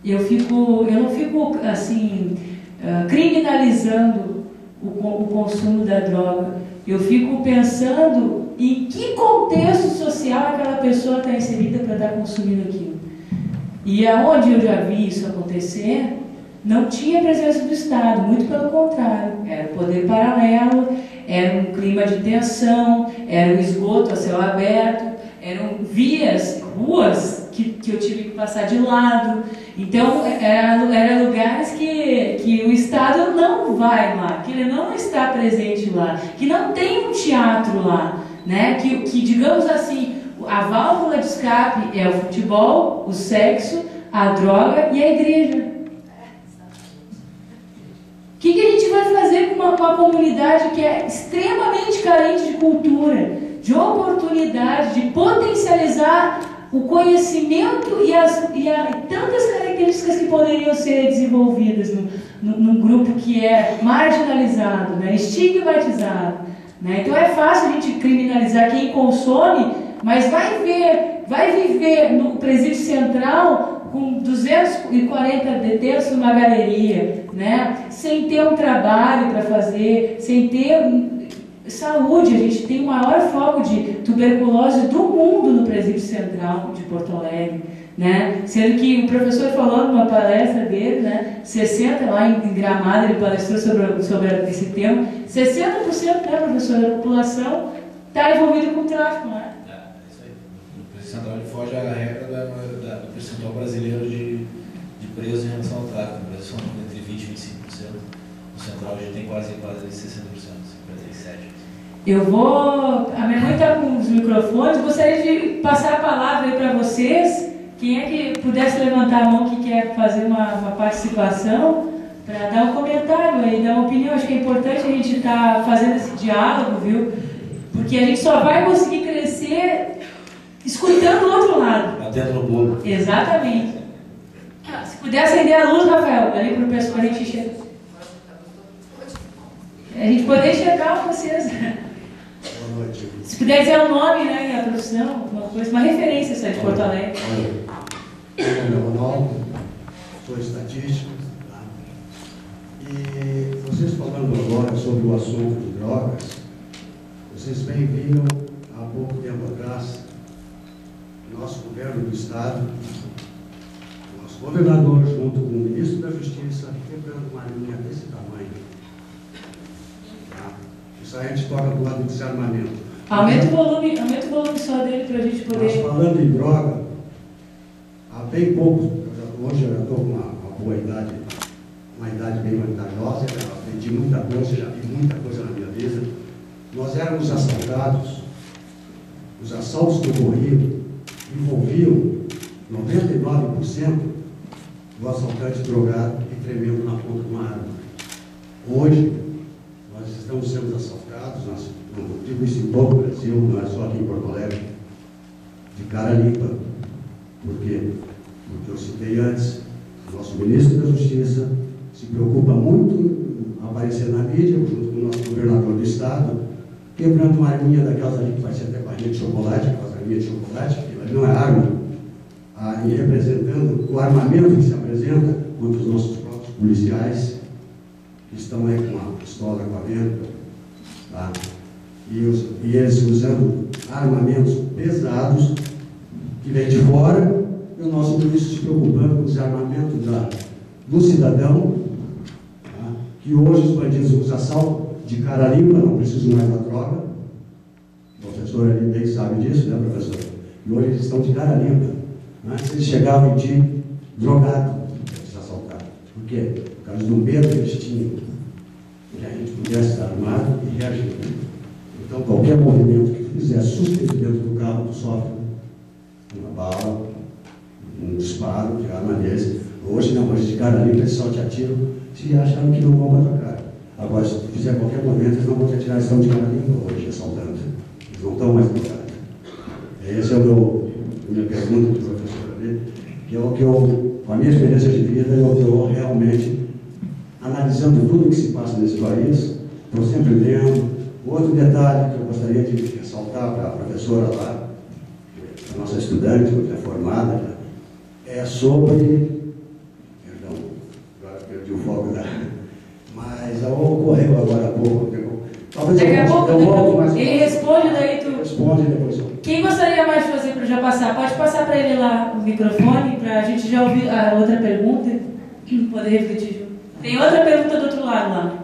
B: eu não fico assim criminalizando o consumo da droga. Eu fico pensando em que contexto social aquela pessoa está inserida para estar consumindo aquilo. E aonde eu já vi isso acontecer, não tinha presença do Estado, muito pelo contrário. Era poder paralelo, era um clima de tensão, era um esgoto a céu aberto, eram vias, ruas que eu tive que passar de lado. Então, eram lugares que o Estado não vai lá, que ele não está presente lá, que não tem um teatro lá, né? Que digamos assim, a válvula de escape é o futebol, o sexo, a droga e a igreja. O que a gente vai fazer com uma comunidade que é extremamente carente de cultura, de oportunidade, de potencializar o conhecimento e tantas características que poderiam ser desenvolvidas num grupo que é marginalizado, né, estigmatizado. Né? Então é fácil a gente criminalizar quem consome, mas vai viver no presídio central com 240 detentos numa galeria, né? Sem ter um trabalho para fazer, sem ter saúde. A gente tem o maior foco de tuberculose do mundo no Presídio Central de Porto Alegre, né? Sendo que o professor falou numa palestra dele, né? 60 lá em Gramado, ele palestrou sobre esse tema. 60%, né, professor, da população está envolvido com o tráfico, né?
E: Isso aí. O Presídio Central foge à regra do percentual brasileiro de presos em relação ao tráfico. No Brasil são entre 20% e 25%. No Central a gente tem quase 60%, 57%. A minha mãe está com os microfones, gostaria de passar a palavra aí para vocês. Quem é que pudesse levantar a mão que quer fazer uma participação para dar um comentário aí, dar uma opinião. Acho que é importante a gente estar fazendo esse diálogo, viu? Porque a gente só vai conseguir crescer escutando o outro lado. Batendo no bolo.
B: Exatamente. Se puder acender a luz, Rafael, ali para o pessoal, a gente enxergar. A gente poder enxergar vocês.
H: Boa noite.
B: Se puder dizer o nome, né, e a profissão, alguma coisa, uma referência só de Porto Alegre.
H: Olha, meu nome é Ronaldo, sou estatístico, tá? E vocês falando agora sobre o assunto de drogas, vocês bem viram há pouco tempo atrás, nosso governo do Estado, nosso governador, junto com o ministro da Justiça, quebrando uma linha desse tamanho. Tá? Isso aí a gente toca do lado do desarmamento.
B: Aumenta o volume só dele para a gente poder...
H: Mas falando em droga, há bem pouco, hoje eu já estou com uma boa idade, uma idade bem vantajosa, eu aprendi muita coisa, já vi muita coisa na minha vida. Nós éramos assaltados, os assaltos que ocorriam envolviam 99% do assaltante drogado e tremendo na ponta de uma arma. Hoje, nós estamos sendo assaltados, não digo isso em todo o Brasil, não é só aqui em Porto Alegre, de cara limpa. Por quê? Porque eu citei antes, o nosso ministro da Justiça se preocupa muito em aparecer na mídia, junto com o nosso governador do Estado, quebrando uma arminha daquelas ali que vai ser até barrinha de chocolate, aquelas arminhas de chocolate, aquilo ali não é arma, e representando o armamento que se apresenta contra os nossos próprios policiais, que estão aí com a pistola com a venda, tá? E eles usando armamentos pesados que vem de fora, e o nosso ministro se preocupando com o desarmamento do cidadão, tá? Que hoje os bandidos usam assalto de cara limpa, não precisam mais da droga. O professor ali bem sabe disso, né, professor? E hoje eles estão de cara limpa. Antes eles chegavam de drogado para se assaltar. Por quê? Por causa do medo que eles tinham que a gente pudesse estar armado e reagir. Então, qualquer movimento que fizer suspeito dentro do carro, tu sofre uma bala, um disparo de arma deles. Hoje não, hoje de cara limpa eles só te atiram se acharam que não vão para tua cara. Agora, se tu fizer qualquer movimento, eles não vão te atirar, eles estão de cara limpa hoje, assaltando. Eles não estão mais drogados. Essa é a minha pergunta para o professor ali, que é o que eu, com a minha experiência de vida, eu estou realmente analisando tudo o que se passa nesse país, estou sempre lendo. Outro detalhe que eu gostaria de ressaltar para a professora lá, a nossa estudante, que é formada, é sobre... Perdão, agora perdi o foco da... Mas ocorreu agora há pouco. Talvez
B: daqui a pouco,
H: mas
B: ele responde, daí tu...
H: Responde depois.
B: Quem gostaria mais de fazer para já passar? Pode passar para ele lá o microfone, para a gente já ouvir a outra pergunta e poder refletir. Tem outra pergunta do outro lado lá.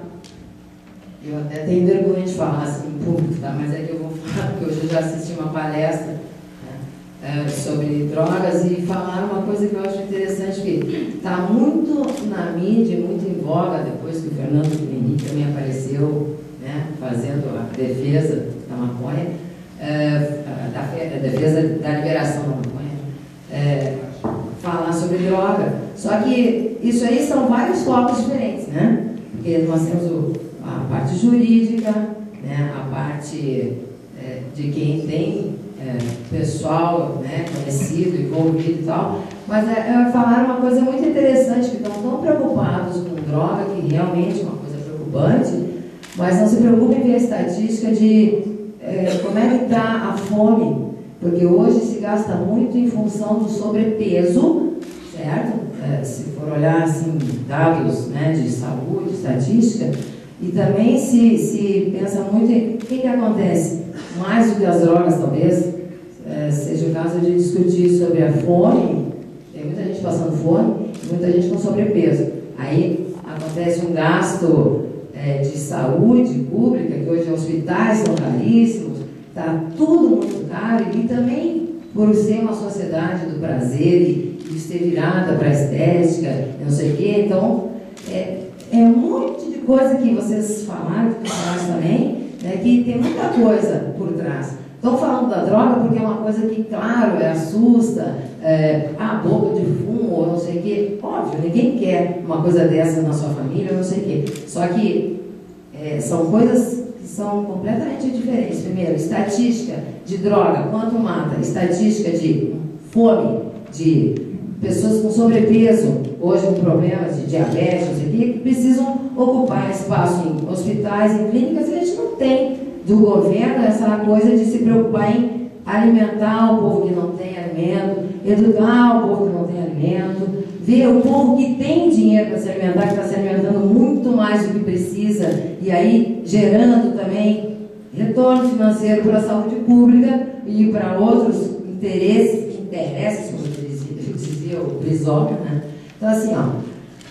D: Eu até tenho vergonha de falar assim em público, tá? Mas é que eu vou falar, porque hoje eu já assisti uma palestra, né, sobre drogas, e falaram uma coisa que eu acho interessante, que está muito na mídia, muito em voga, depois que o Fernando Henrique também apareceu, né, fazendo a defesa da maconha, a defesa da liberação da maconha, falar sobre droga. Só que isso aí são vários focos diferentes, né? Porque nós temos a parte jurídica, né, a parte de quem tem pessoal, né, conhecido, envolvido e tal, mas falaram uma coisa muito interessante, que estão tão preocupados com droga, que realmente é uma coisa preocupante, mas não se preocupem em ver a estatística de como é que está a fome, porque hoje se gasta muito em função do sobrepeso, certo? Se for olhar assim, dados, né, de saúde, estatística, e também se pensa muito em o que acontece, mais do que as drogas talvez, seja o caso de discutir sobre a fome, tem muita gente passando fome, muita gente com sobrepeso. Aí acontece um gasto de saúde pública, que hoje hospitais são caríssimos, está tudo muito caro, e também por ser uma sociedade do prazer e ser virada para a estética, não sei o quê, então é um monte de coisa que vocês falaram, que tu falaste também, né, que tem muita coisa por trás. Estou falando da droga porque é uma coisa que, claro, assusta, a boca de fumo, ou não sei o quê. Óbvio, ninguém quer uma coisa dessa na sua família, ou não sei o quê. Só que são coisas que são completamente diferentes. Primeiro, estatística de droga, quanto mata? Estatística de fome, de pessoas com sobrepeso, hoje com problemas de diabetes, não sei o quê, que precisam ocupar espaço em hospitais, em clínicas, e a gente não tem do governo essa coisa de se preocupar em alimentar o povo que não tem alimento, educar o povo que não tem alimento, ver o povo que tem dinheiro para se alimentar, que está se alimentando muito mais do que precisa, e aí gerando também retorno financeiro para a saúde pública e para outros interesses, como dizia o Brizola, né? Então assim,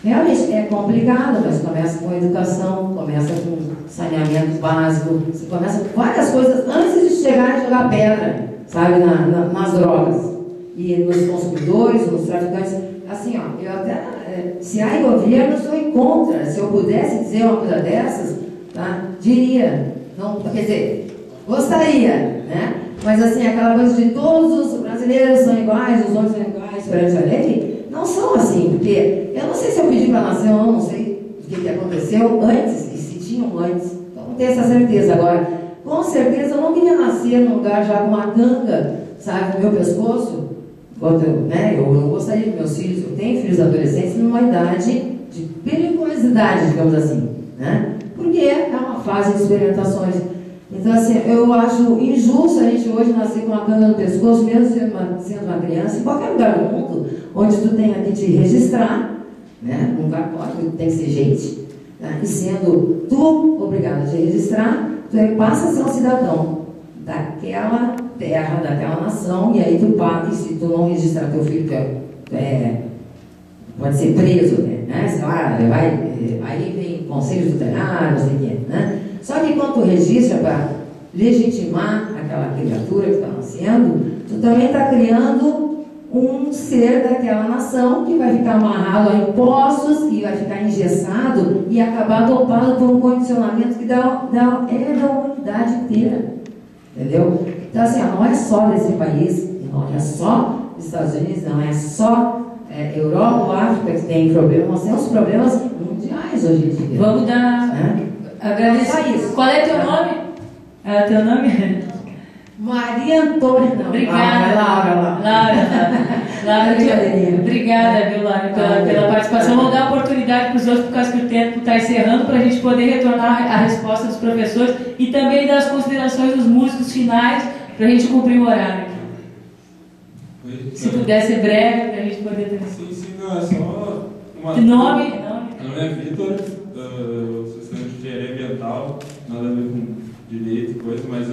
D: realmente é complicado, mas começa com educação, começa com saneamento básico, você começa com várias coisas antes de chegar e jogar pedra, sabe, nas drogas e nos consumidores, nos traficantes. Assim, eu até, se há governo, eu sou contra. Se eu pudesse dizer uma coisa dessas, tá, diria, não, quer dizer, gostaria, né? Mas assim, aquela coisa de todos os brasileiros são iguais, os homens são iguais perante a lei, não são assim, porque eu não sei se eu pedi para nascer ou não sei o que aconteceu antes, e se tinham antes, então não tenho essa certeza. Agora, com certeza eu não queria nascer num lugar já com uma canga, sabe, no meu pescoço, né? Eu não gostaria que meus filhos, eu tenho filhos adolescentes numa idade de periculosidade, digamos assim, né? Porque é uma fase de experimentações. Então, assim, eu acho injusto a gente hoje nascer com uma canga no pescoço, mesmo sendo uma criança, em qualquer lugar do mundo, onde tu tenha que te registrar, né? Num cartório, tem que ser gente, né? E sendo tu obrigado a te registrar, tu passa a ser um cidadão daquela terra, daquela nação, e aí tu paga, e se tu não registrar teu filho, pode ser preso, né? Sei lá, aí vem conselho tutelar, não sei o quê, né? Só que quando tu registra para legitimar aquela criatura que está nascendo, tu também está criando um ser daquela nação que vai ficar amarrado a impostos e vai ficar engessado e acabar dopado por um condicionamento que é da humanidade inteira. Entendeu? Então, assim, não é só desse país, não é só dos Estados Unidos, não é só Europa ou África que tem problema, nós temos problemas mundiais hoje em dia.
B: Vamos dar... Agradeço. Qual é teu nome? Teu nome?
D: Maria Antônia.
B: Obrigada. Laura, obrigada, viu, Laura, pela participação. Vamos dar oportunidade para os outros, por causa que o tempo está encerrando, para a gente poder retornar a resposta dos professores e também das considerações dos músicos finais, para a gente cumprir o horário. Se puder ser breve, para a gente poder ter.
I: Sim, não, é só uma.
B: Que nome?
I: Meu nome é Vitor, sou estudante de engenharia ambiental, nada a ver com direito e coisa, mas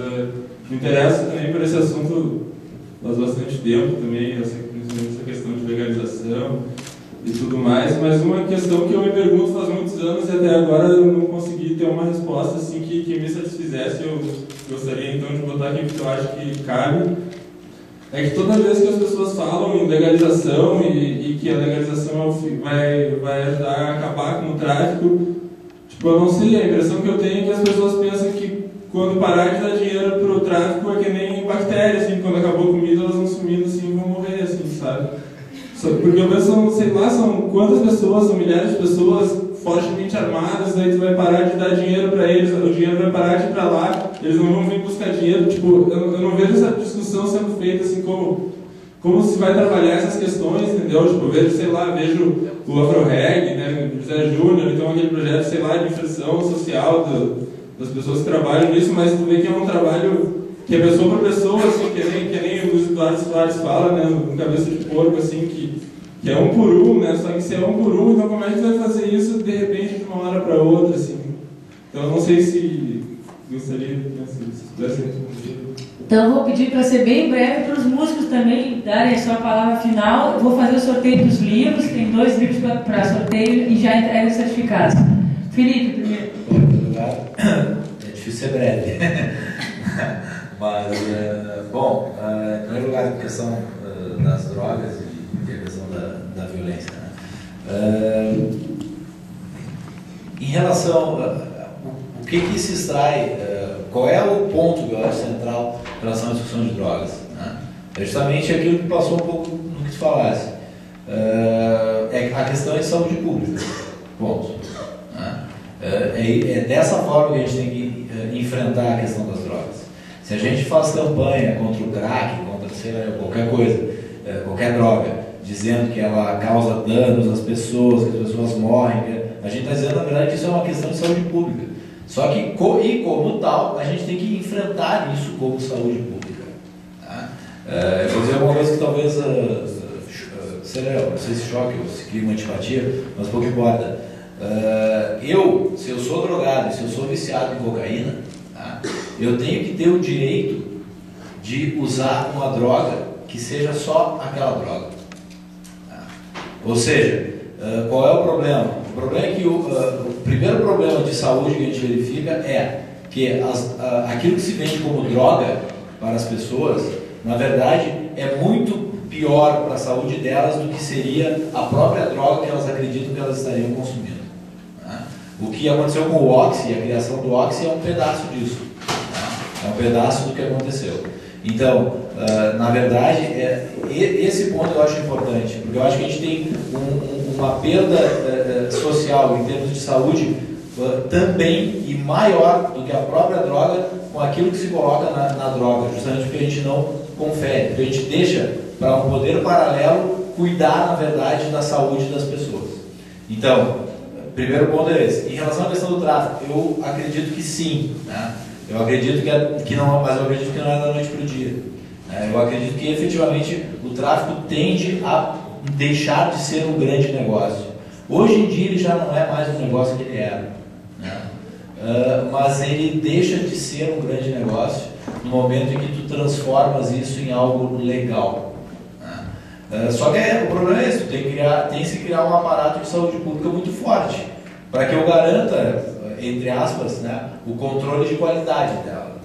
I: me interessa também por esse assunto faz bastante tempo também, principalmente essa questão de legalização e tudo mais, mas uma questão que eu me pergunto faz muitos anos e até agora eu não consegui ter uma resposta assim que me satisfizesse. Eu gostaria então de botar aqui porque eu acho que cabe. É que toda vez que as pessoas falam em legalização e que a legalização vai ajudar a acabar com o tráfico, tipo, eu não sei, a impressão que eu tenho é que as pessoas pensam que quando parar de dar dinheiro pro tráfico é que nem bactéria, assim, quando acabou a comida elas vão sumindo assim e vão morrer, assim, sabe? Porque eu penso, sei lá, são quantas pessoas, são milhares de pessoas fortemente armadas, daí tu vai parar de dar dinheiro para eles, o dinheiro vai parar de ir para lá, eles não vão vir buscar dinheiro, tipo, eu não vejo essa discussão sendo feita assim como se vai trabalhar essas questões, entendeu? Tipo, eu vejo, sei lá, vejo o Afro-Reg, né, o José Júnior, então aquele projeto, sei lá, de inserção social das pessoas que trabalham nisso, mas tu vê que é um trabalho que é pessoa por pessoa, assim, que nem o Luiz Eduardo Soares fala, né, um cabeça de porco, assim, que que é um por um, né? Só que se é um por um, então como é que vai fazer isso de repente de uma hora para outra, assim? Então eu não sei se gostaria, né, se pudesse responder.
B: Então eu vou pedir para ser bem breve para os músicos também darem a sua palavra final. Eu vou fazer o sorteio dos livros, tem 2 livros para sorteio e já entrego os certificados. Felipe, primeiro.
E: Em primeiro lugar, é difícil ser breve. Mas, bom, em primeiro lugar, a questão das drogas e a questão da violência. Né? Em relação o que se extrai, qual é o ponto que eu acho central em relação à discussão de drogas? Né? É justamente aquilo que passou um pouco no que tu falasse. É a questão de saúde pública. Ponto. Né? É dessa forma que a gente tem que enfrentar a questão das drogas. Se a gente faz campanha contra o crack, contra sei lá, qualquer coisa, qualquer droga, dizendo que ela causa danos às pessoas, que as pessoas morrem, a gente está dizendo, na verdade, que isso é uma questão de saúde pública. Só que, como tal, a gente tem que enfrentar isso como saúde pública. Tá? Eu vou dizer uma coisa que talvez, não sei se choque ou se cria uma antipatia, mas pouco importa. Se eu sou drogado, se eu sou viciado em cocaína, tá? Eu tenho que ter o direito de usar uma droga que seja só aquela droga. Tá? Ou seja, qual é o problema? O problema é que o primeiro problema de saúde que a gente verifica é que aquilo que se vende como droga para as pessoas, na verdade, é muito pior para a saúde delas do que seria a própria droga que elas acreditam que elas estariam consumindo. Né? O que aconteceu com o Oxy, a criação do Oxy, é um pedaço disso. Né? É um pedaço do que aconteceu. Então, na verdade, esse ponto eu acho importante, porque eu acho que a gente tem uma perda social em termos de saúde também e maior do que a própria droga com aquilo que se coloca na droga, justamente porque a gente não confere, porque a gente deixa para um poder paralelo cuidar, na verdade, da saúde das pessoas. Então, primeiro ponto é esse. Em relação à questão do tráfico, eu acredito que sim, né? Eu acredito que não, mas eu acredito que não é da noite para o dia. Eu acredito que efetivamente o tráfico tende a deixar de ser um grande negócio. Hoje em dia ele já não é mais um negócio que ele era, né? Mas ele deixa de ser um grande negócio no momento em que tu transformas isso em algo legal. Né? Só que o problema é esse, tem que se criar um aparato de saúde pública muito forte para que eu garanta, entre aspas, né, o controle de qualidade dela.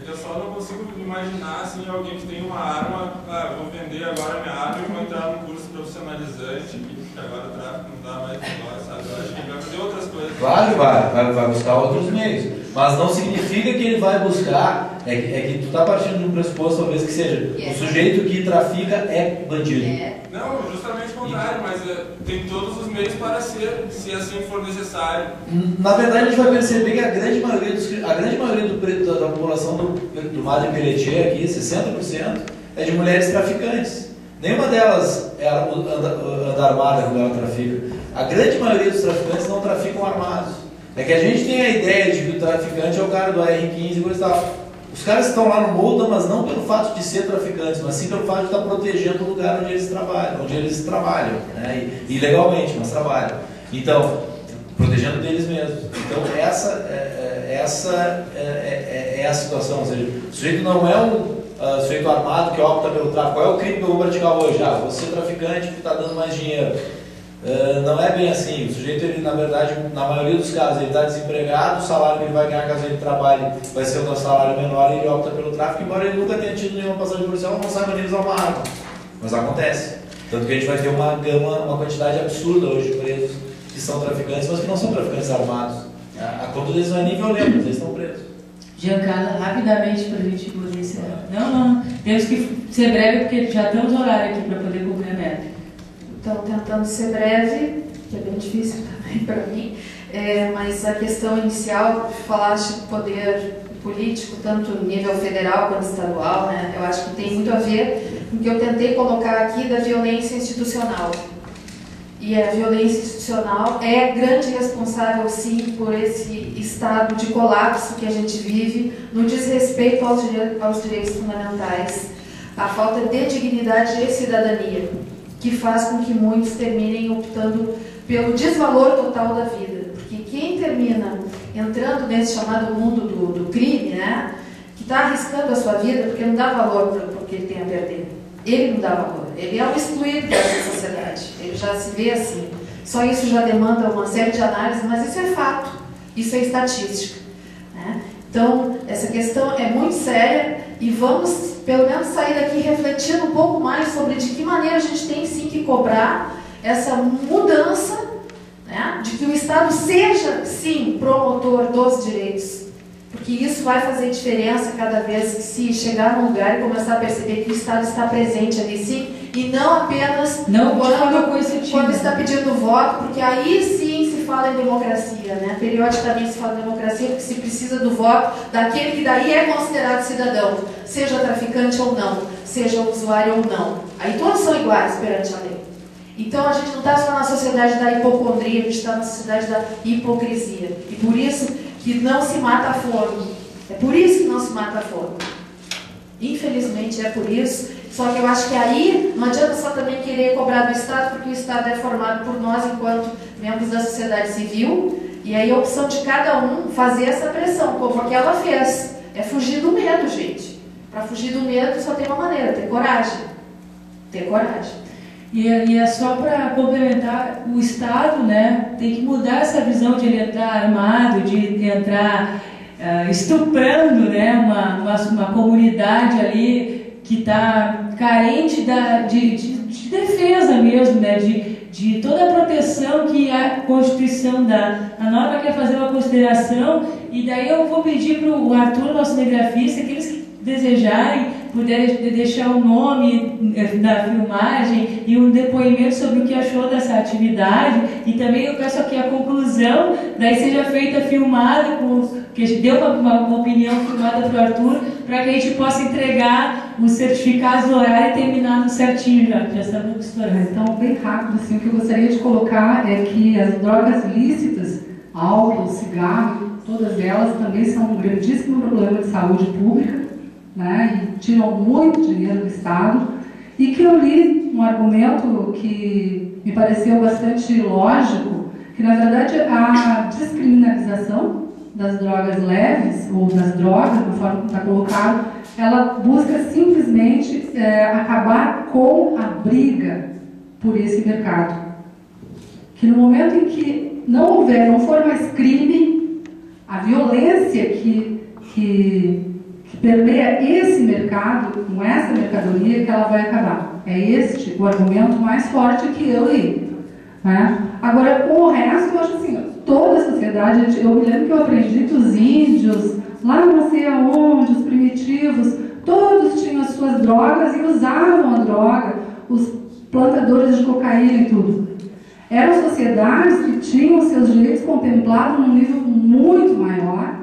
I: Eu só não consigo imaginar assim, alguém que tem uma arma, vou vender agora minha arma e vou entrar num curso profissionalizante, que agora o tráfico não dá mais negócio, sabe? Eu acho que ele vai fazer outras coisas.
E: Claro, vai buscar outros meios, mas não significa que ele vai buscar, é que tu está partindo de um pressuposto talvez que seja, o sujeito que trafica é bandido.
I: Não, justamente o contrário, mas tem todos os meios para ser, se assim for necessário.
E: Na verdade, a gente vai perceber que a grande maioria da população do Madre Pelletier aqui, 60%, é de mulheres traficantes. Nenhuma delas anda armada quando ela trafica. A grande maioria dos traficantes não traficam armados. É que a gente tem a ideia de que o traficante é o cara do AR-15 e coisa e tal. Os caras estão lá no multa, mas não pelo fato de ser traficantes, mas sim pelo fato de estar protegendo o lugar onde eles trabalham, né? Ilegalmente, mas trabalham. Então, protegendo deles mesmos. Então, essa é a situação. Ou seja, o sujeito não é um sujeito armado que opta pelo tráfico. Qual é o crime que eu vou praticar hoje? Vou ser traficante que está dando mais dinheiro. Não é bem assim. O sujeito, ele, na verdade, na maioria dos casos, ele está desempregado, o salário que ele vai ganhar caso ele trabalhe vai ser um salário menor e ele opta pelo tráfico, embora ele nunca tenha tido nenhuma passagem policial, não saiba nem usar uma arma. Mas acontece. Tanto que a gente vai ter uma quantidade absurda hoje de presos que são traficantes, mas que não são traficantes armados. A conta deles não é nem violenta, eles estão presos.
B: Giancarla, rapidamente para a gente poder ser. Não. Temos que ser breve porque já temos horário aqui para poder cumprir a meta.
F: Então, tentando ser breve, que é bem difícil também para mim, mas a questão inicial, falaste do poder político, tanto no nível federal quanto estadual, né? Eu acho que tem muito a ver com o que eu tentei colocar aqui da violência institucional. E a violência institucional é grande responsável, sim, por esse estado de colapso que a gente vive no desrespeito aos direitos fundamentais, a falta de dignidade e cidadania. que faz com que muitos terminem optando pelo desvalor total da vida. Porque quem termina entrando nesse chamado mundo do crime, né, que está arriscando a sua vida porque não dá valor para o que ele tem a perder. Ele não dá valor. Ele é um excluído dessa sociedade. Ele já se vê assim. Só isso já demanda uma série de análises, mas isso é fato. Isso é estatística. Né? Então, essa questão é muito séria e vamos, pelo menos, sair daqui refletindo um pouco mais sobre de que maneira a gente tem sim que cobrar essa mudança, né? De que o Estado seja, sim, promotor dos direitos. Porque isso vai fazer diferença cada vez que se chegar num lugar e começar a perceber que o Estado está presente ali, sim, e não apenas quando está pedindo voto, porque aí sim se fala em democracia, né? Periodicamente se fala em democracia porque se precisa do voto daquele que daí é considerado cidadão, seja traficante ou não, seja usuário ou não. Aí todos são iguais perante a lei. Então a gente não está só na sociedade da hipocondria, a gente está na sociedade da hipocrisia. E por isso que não se mata a fome. É por isso que não se mata a fome. Infelizmente é por isso. Só que eu acho que aí não adianta só também querer cobrar do Estado, porque o Estado é formado por nós enquanto membros da sociedade civil. E aí a opção de cada um fazer essa pressão, como a que ela fez. É fugir do medo, gente. Para fugir do medo só tem uma maneira, ter coragem. Ter coragem.
B: E é só para complementar, o Estado, né, tem que mudar essa visão de ele entrar armado, de entrar estuprando, né, uma comunidade ali que está carente de defesa mesmo, né, de toda a proteção que a Constituição dá. A norma quer fazer uma consideração e daí eu vou pedir para o Arthur, nosso cinegrafista, aqueles que desejarem, puderem deixar o nome da filmagem e um depoimento sobre o que achou dessa atividade, e também eu peço aqui a conclusão, daí seja feita filmada, que a gente deu uma opinião filmada para o Arthur, para que a gente possa entregar os certificados do horário e terminar no certinho já estamos estourando.
D: Então, bem rápido, assim, o que eu gostaria de colocar é que as drogas lícitas, álcool, cigarro, todas elas também são um grandíssimo problema de saúde pública, né, e tiram muito dinheiro do Estado, e que eu li um argumento que me pareceu bastante lógico, que na verdade a descriminalização das drogas leves, ou das drogas, da forma como está colocado, ela busca simplesmente acabar com a briga por esse mercado. Que no momento em que não for mais crime, a violência que permeia esse mercado, com essa mercadoria, que ela vai acabar. É este o argumento mais forte que eu li. Né? Agora, com o resto, eu acho assim, toda a sociedade, eu me lembro que eu aprendi que os índios, lá não sei aonde, os primitivos, todos tinham as suas drogas e usavam a droga, os plantadores de cocaína e tudo. Eram sociedades que tinham seus direitos contemplados num nível muito maior.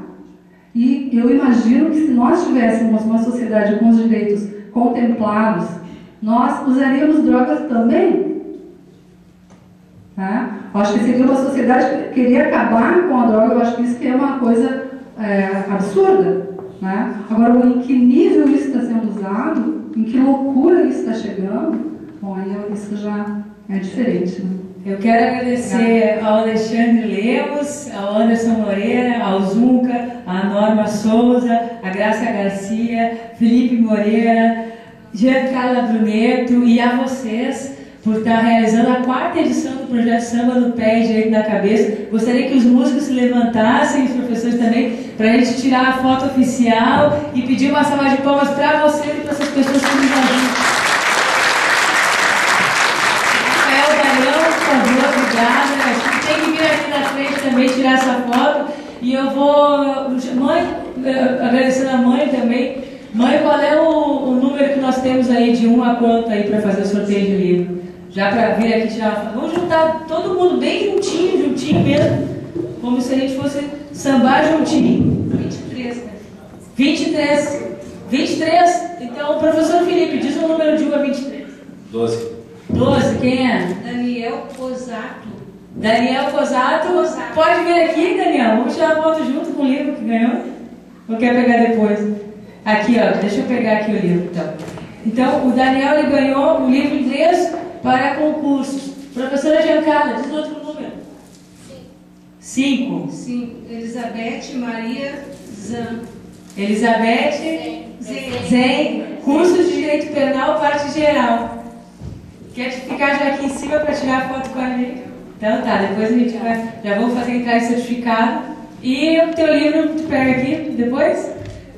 D: E eu imagino que se nós tivéssemos uma sociedade com os direitos contemplados, nós usaríamos drogas também. Tá? Eu acho que seria uma sociedade que queria acabar com a droga, eu acho que isso que é uma coisa absurda. Né? Agora, em que nível isso está sendo usado, em que loucura isso está chegando, bom, aí isso já é diferente. Né?
B: Eu quero agradecer ao Alexandre Lemos, ao Anderson Moreira, ao Zunca, à Norma Souza, a Graça Garcia, Felipe Moreira, Giancarla Brunetto e a vocês por estar realizando a 4ª edição do Projeto Samba no Pé e Direito na Cabeça. Gostaria que os músicos se levantassem, os professores também, para a gente tirar a foto oficial e pedir uma salva de palmas para vocês e para essas pessoas que nos ajudam. Obrigada. Tem que vir aqui na frente também tirar essa foto. E eu vou... Mãe, agradecendo a mãe também. Mãe, qual é o número que nós temos aí de 1 a quanto aí para fazer o sorteio de livro? Já para vir aqui tirar a foto. Vamos juntar todo mundo bem juntinho mesmo. Como se a gente fosse sambar juntinho. 23, né? 23. 23? Então, professor Felipe, diz o número de 1 a 23.
E: 12.
B: 12, quem é?
J: Daniel Cosato.
B: Daniel Cosato. Pode vir aqui, Daniel. Vamos tirar a foto junto com o livro que ganhou. Ou quer pegar depois? Aqui, ó. Deixa eu pegar aqui o livro, então. Então, o Daniel ele ganhou o livro Inglês para concursos. Professora Giancarla, diz outro número. 5.
J: Elizabeth Maria Zan.
B: Elizabeth Zen, cursos de Direito Penal, parte geral. Quer ficar já aqui em cima para tirar a foto com a gente? Então tá, depois a gente vai, já vou fazer entrar esse certificado. E o teu livro, tu pega aqui depois?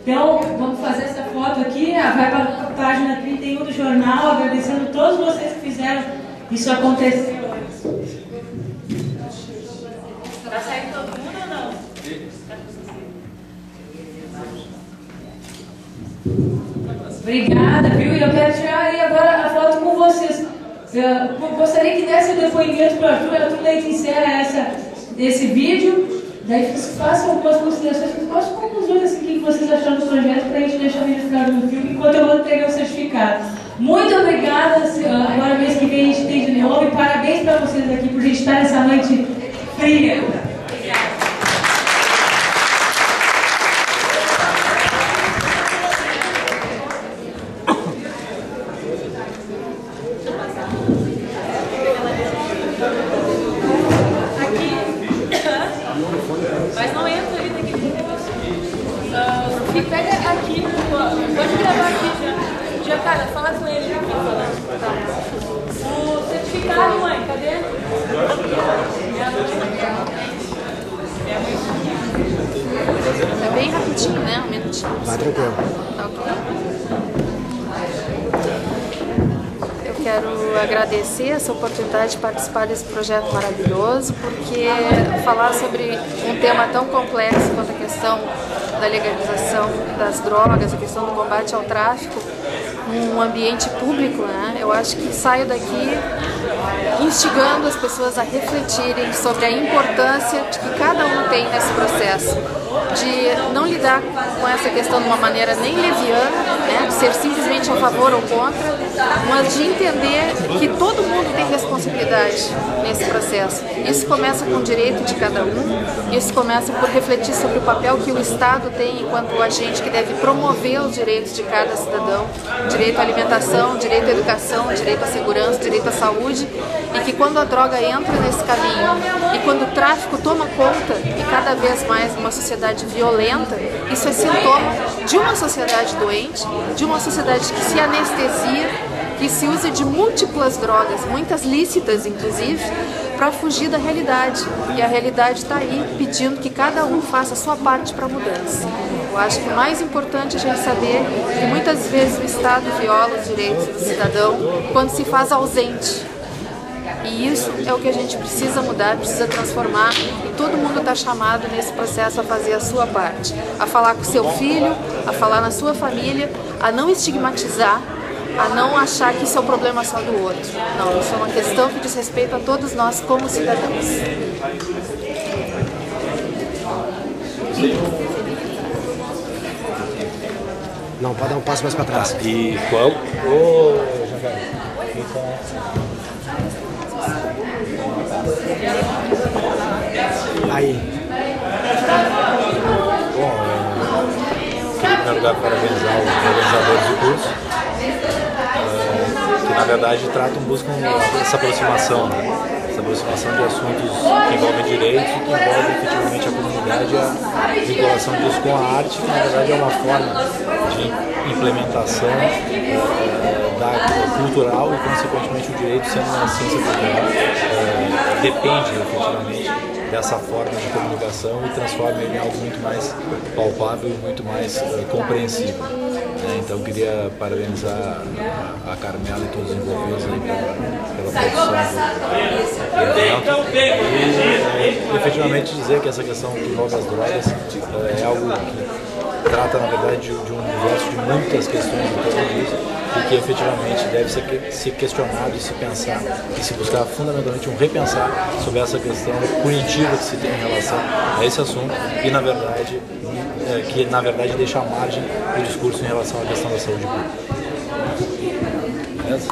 B: Então, vamos fazer essa foto aqui, vai para a página 31 do jornal, agradecendo a todos vocês que fizeram isso acontecer. Tá saindo todo mundo ou não? Obrigada, viu? E eu quero tirar aí agora a foto com vocês. Eu gostaria que desse o depoimento para o Arthur daí que encerra esse vídeo. Daí façam algumas considerações, algumas conclusões assim, que vocês acharam do projeto para a gente deixar registrado no filme enquanto eu vou pegar o certificado. Muito obrigada, agora mês que vem a gente tem de novo e parabéns para vocês aqui por a gente estar nessa noite fria.
K: Mas não entra ali naquele negócio. Pega aqui, pode gravar aqui já. Cara, fala com ele aqui falando. Tá. O certificado, mãe, cadê?
F: É bem rapidinho, né? Um minutinho.
L: Vai tranquilo.
F: Tá ok. Eu quero agradecer essa oportunidade de participar desse projeto maravilhoso, porque falar sobre um tema tão complexo quanto a questão da legalização das drogas, a questão do combate ao tráfico, num ambiente público, né? Eu acho que saio daqui instigando as pessoas a refletirem sobre a importância de que cada um tem nesse processo, de não lidar com essa questão de uma maneira nem leviana, né, de ser simplesmente a favor ou contra, mas de entender que todo mundo tem responsabilidade nesse processo. Isso começa com o direito de cada um, isso começa por refletir sobre o papel que o Estado tem enquanto agente que deve promover os direitos de cada cidadão, direito à alimentação, direito à educação, direito à segurança, direito à saúde, e que quando a droga entra nesse caminho e quando o tráfico toma conta e cada vez mais uma sociedade violenta, isso é sintoma de uma sociedade doente, de uma sociedade que se anestesia, que se usa de múltiplas drogas, muitas lícitas inclusive, para fugir da realidade. E a realidade está aí pedindo que cada um faça a sua parte para a mudança. Eu acho que o mais importante é a gente saber que muitas vezes o Estado viola os direitos do cidadão quando se faz ausente. E isso é o que a gente precisa mudar, precisa transformar, e todo mundo está chamado nesse processo a fazer a sua parte, a falar com o seu filho, a falar na sua família, a não estigmatizar, a não achar que isso é um problema só do outro. Não, isso é uma questão que diz respeito a todos nós como cidadãos.
L: Não, pode dar um passo mais para trás.
E: E qual?
L: Aí.
E: Bom, em primeiro lugar, parabenizar os organizadores do curso, que na verdade buscam essa aproximação, né? Essa aproximação de assuntos que envolvem direitos e que envolvem efetivamente a comunidade e a vinculação disso com a arte, que na verdade é uma forma de implementação cultural e, consequentemente, o direito sendo uma ciência cultural depende efetivamente dessa forma de comunicação e transforma ele em algo muito mais palpável e muito mais compreensível. Então, queria parabenizar a Carmela e todos os envolvidos aí pela produção do evento. E efetivamente dizer que essa questão que envolve as drogas é algo que trata, na verdade, de um universo de muitas questões em torno disso, e que efetivamente deve ser questionado e se pensar e se buscar fundamentalmente um repensar sobre essa questão punitiva que se tem em relação a esse assunto e, na verdade, deixa à margem o discurso em relação à questão da saúde pública. Beleza?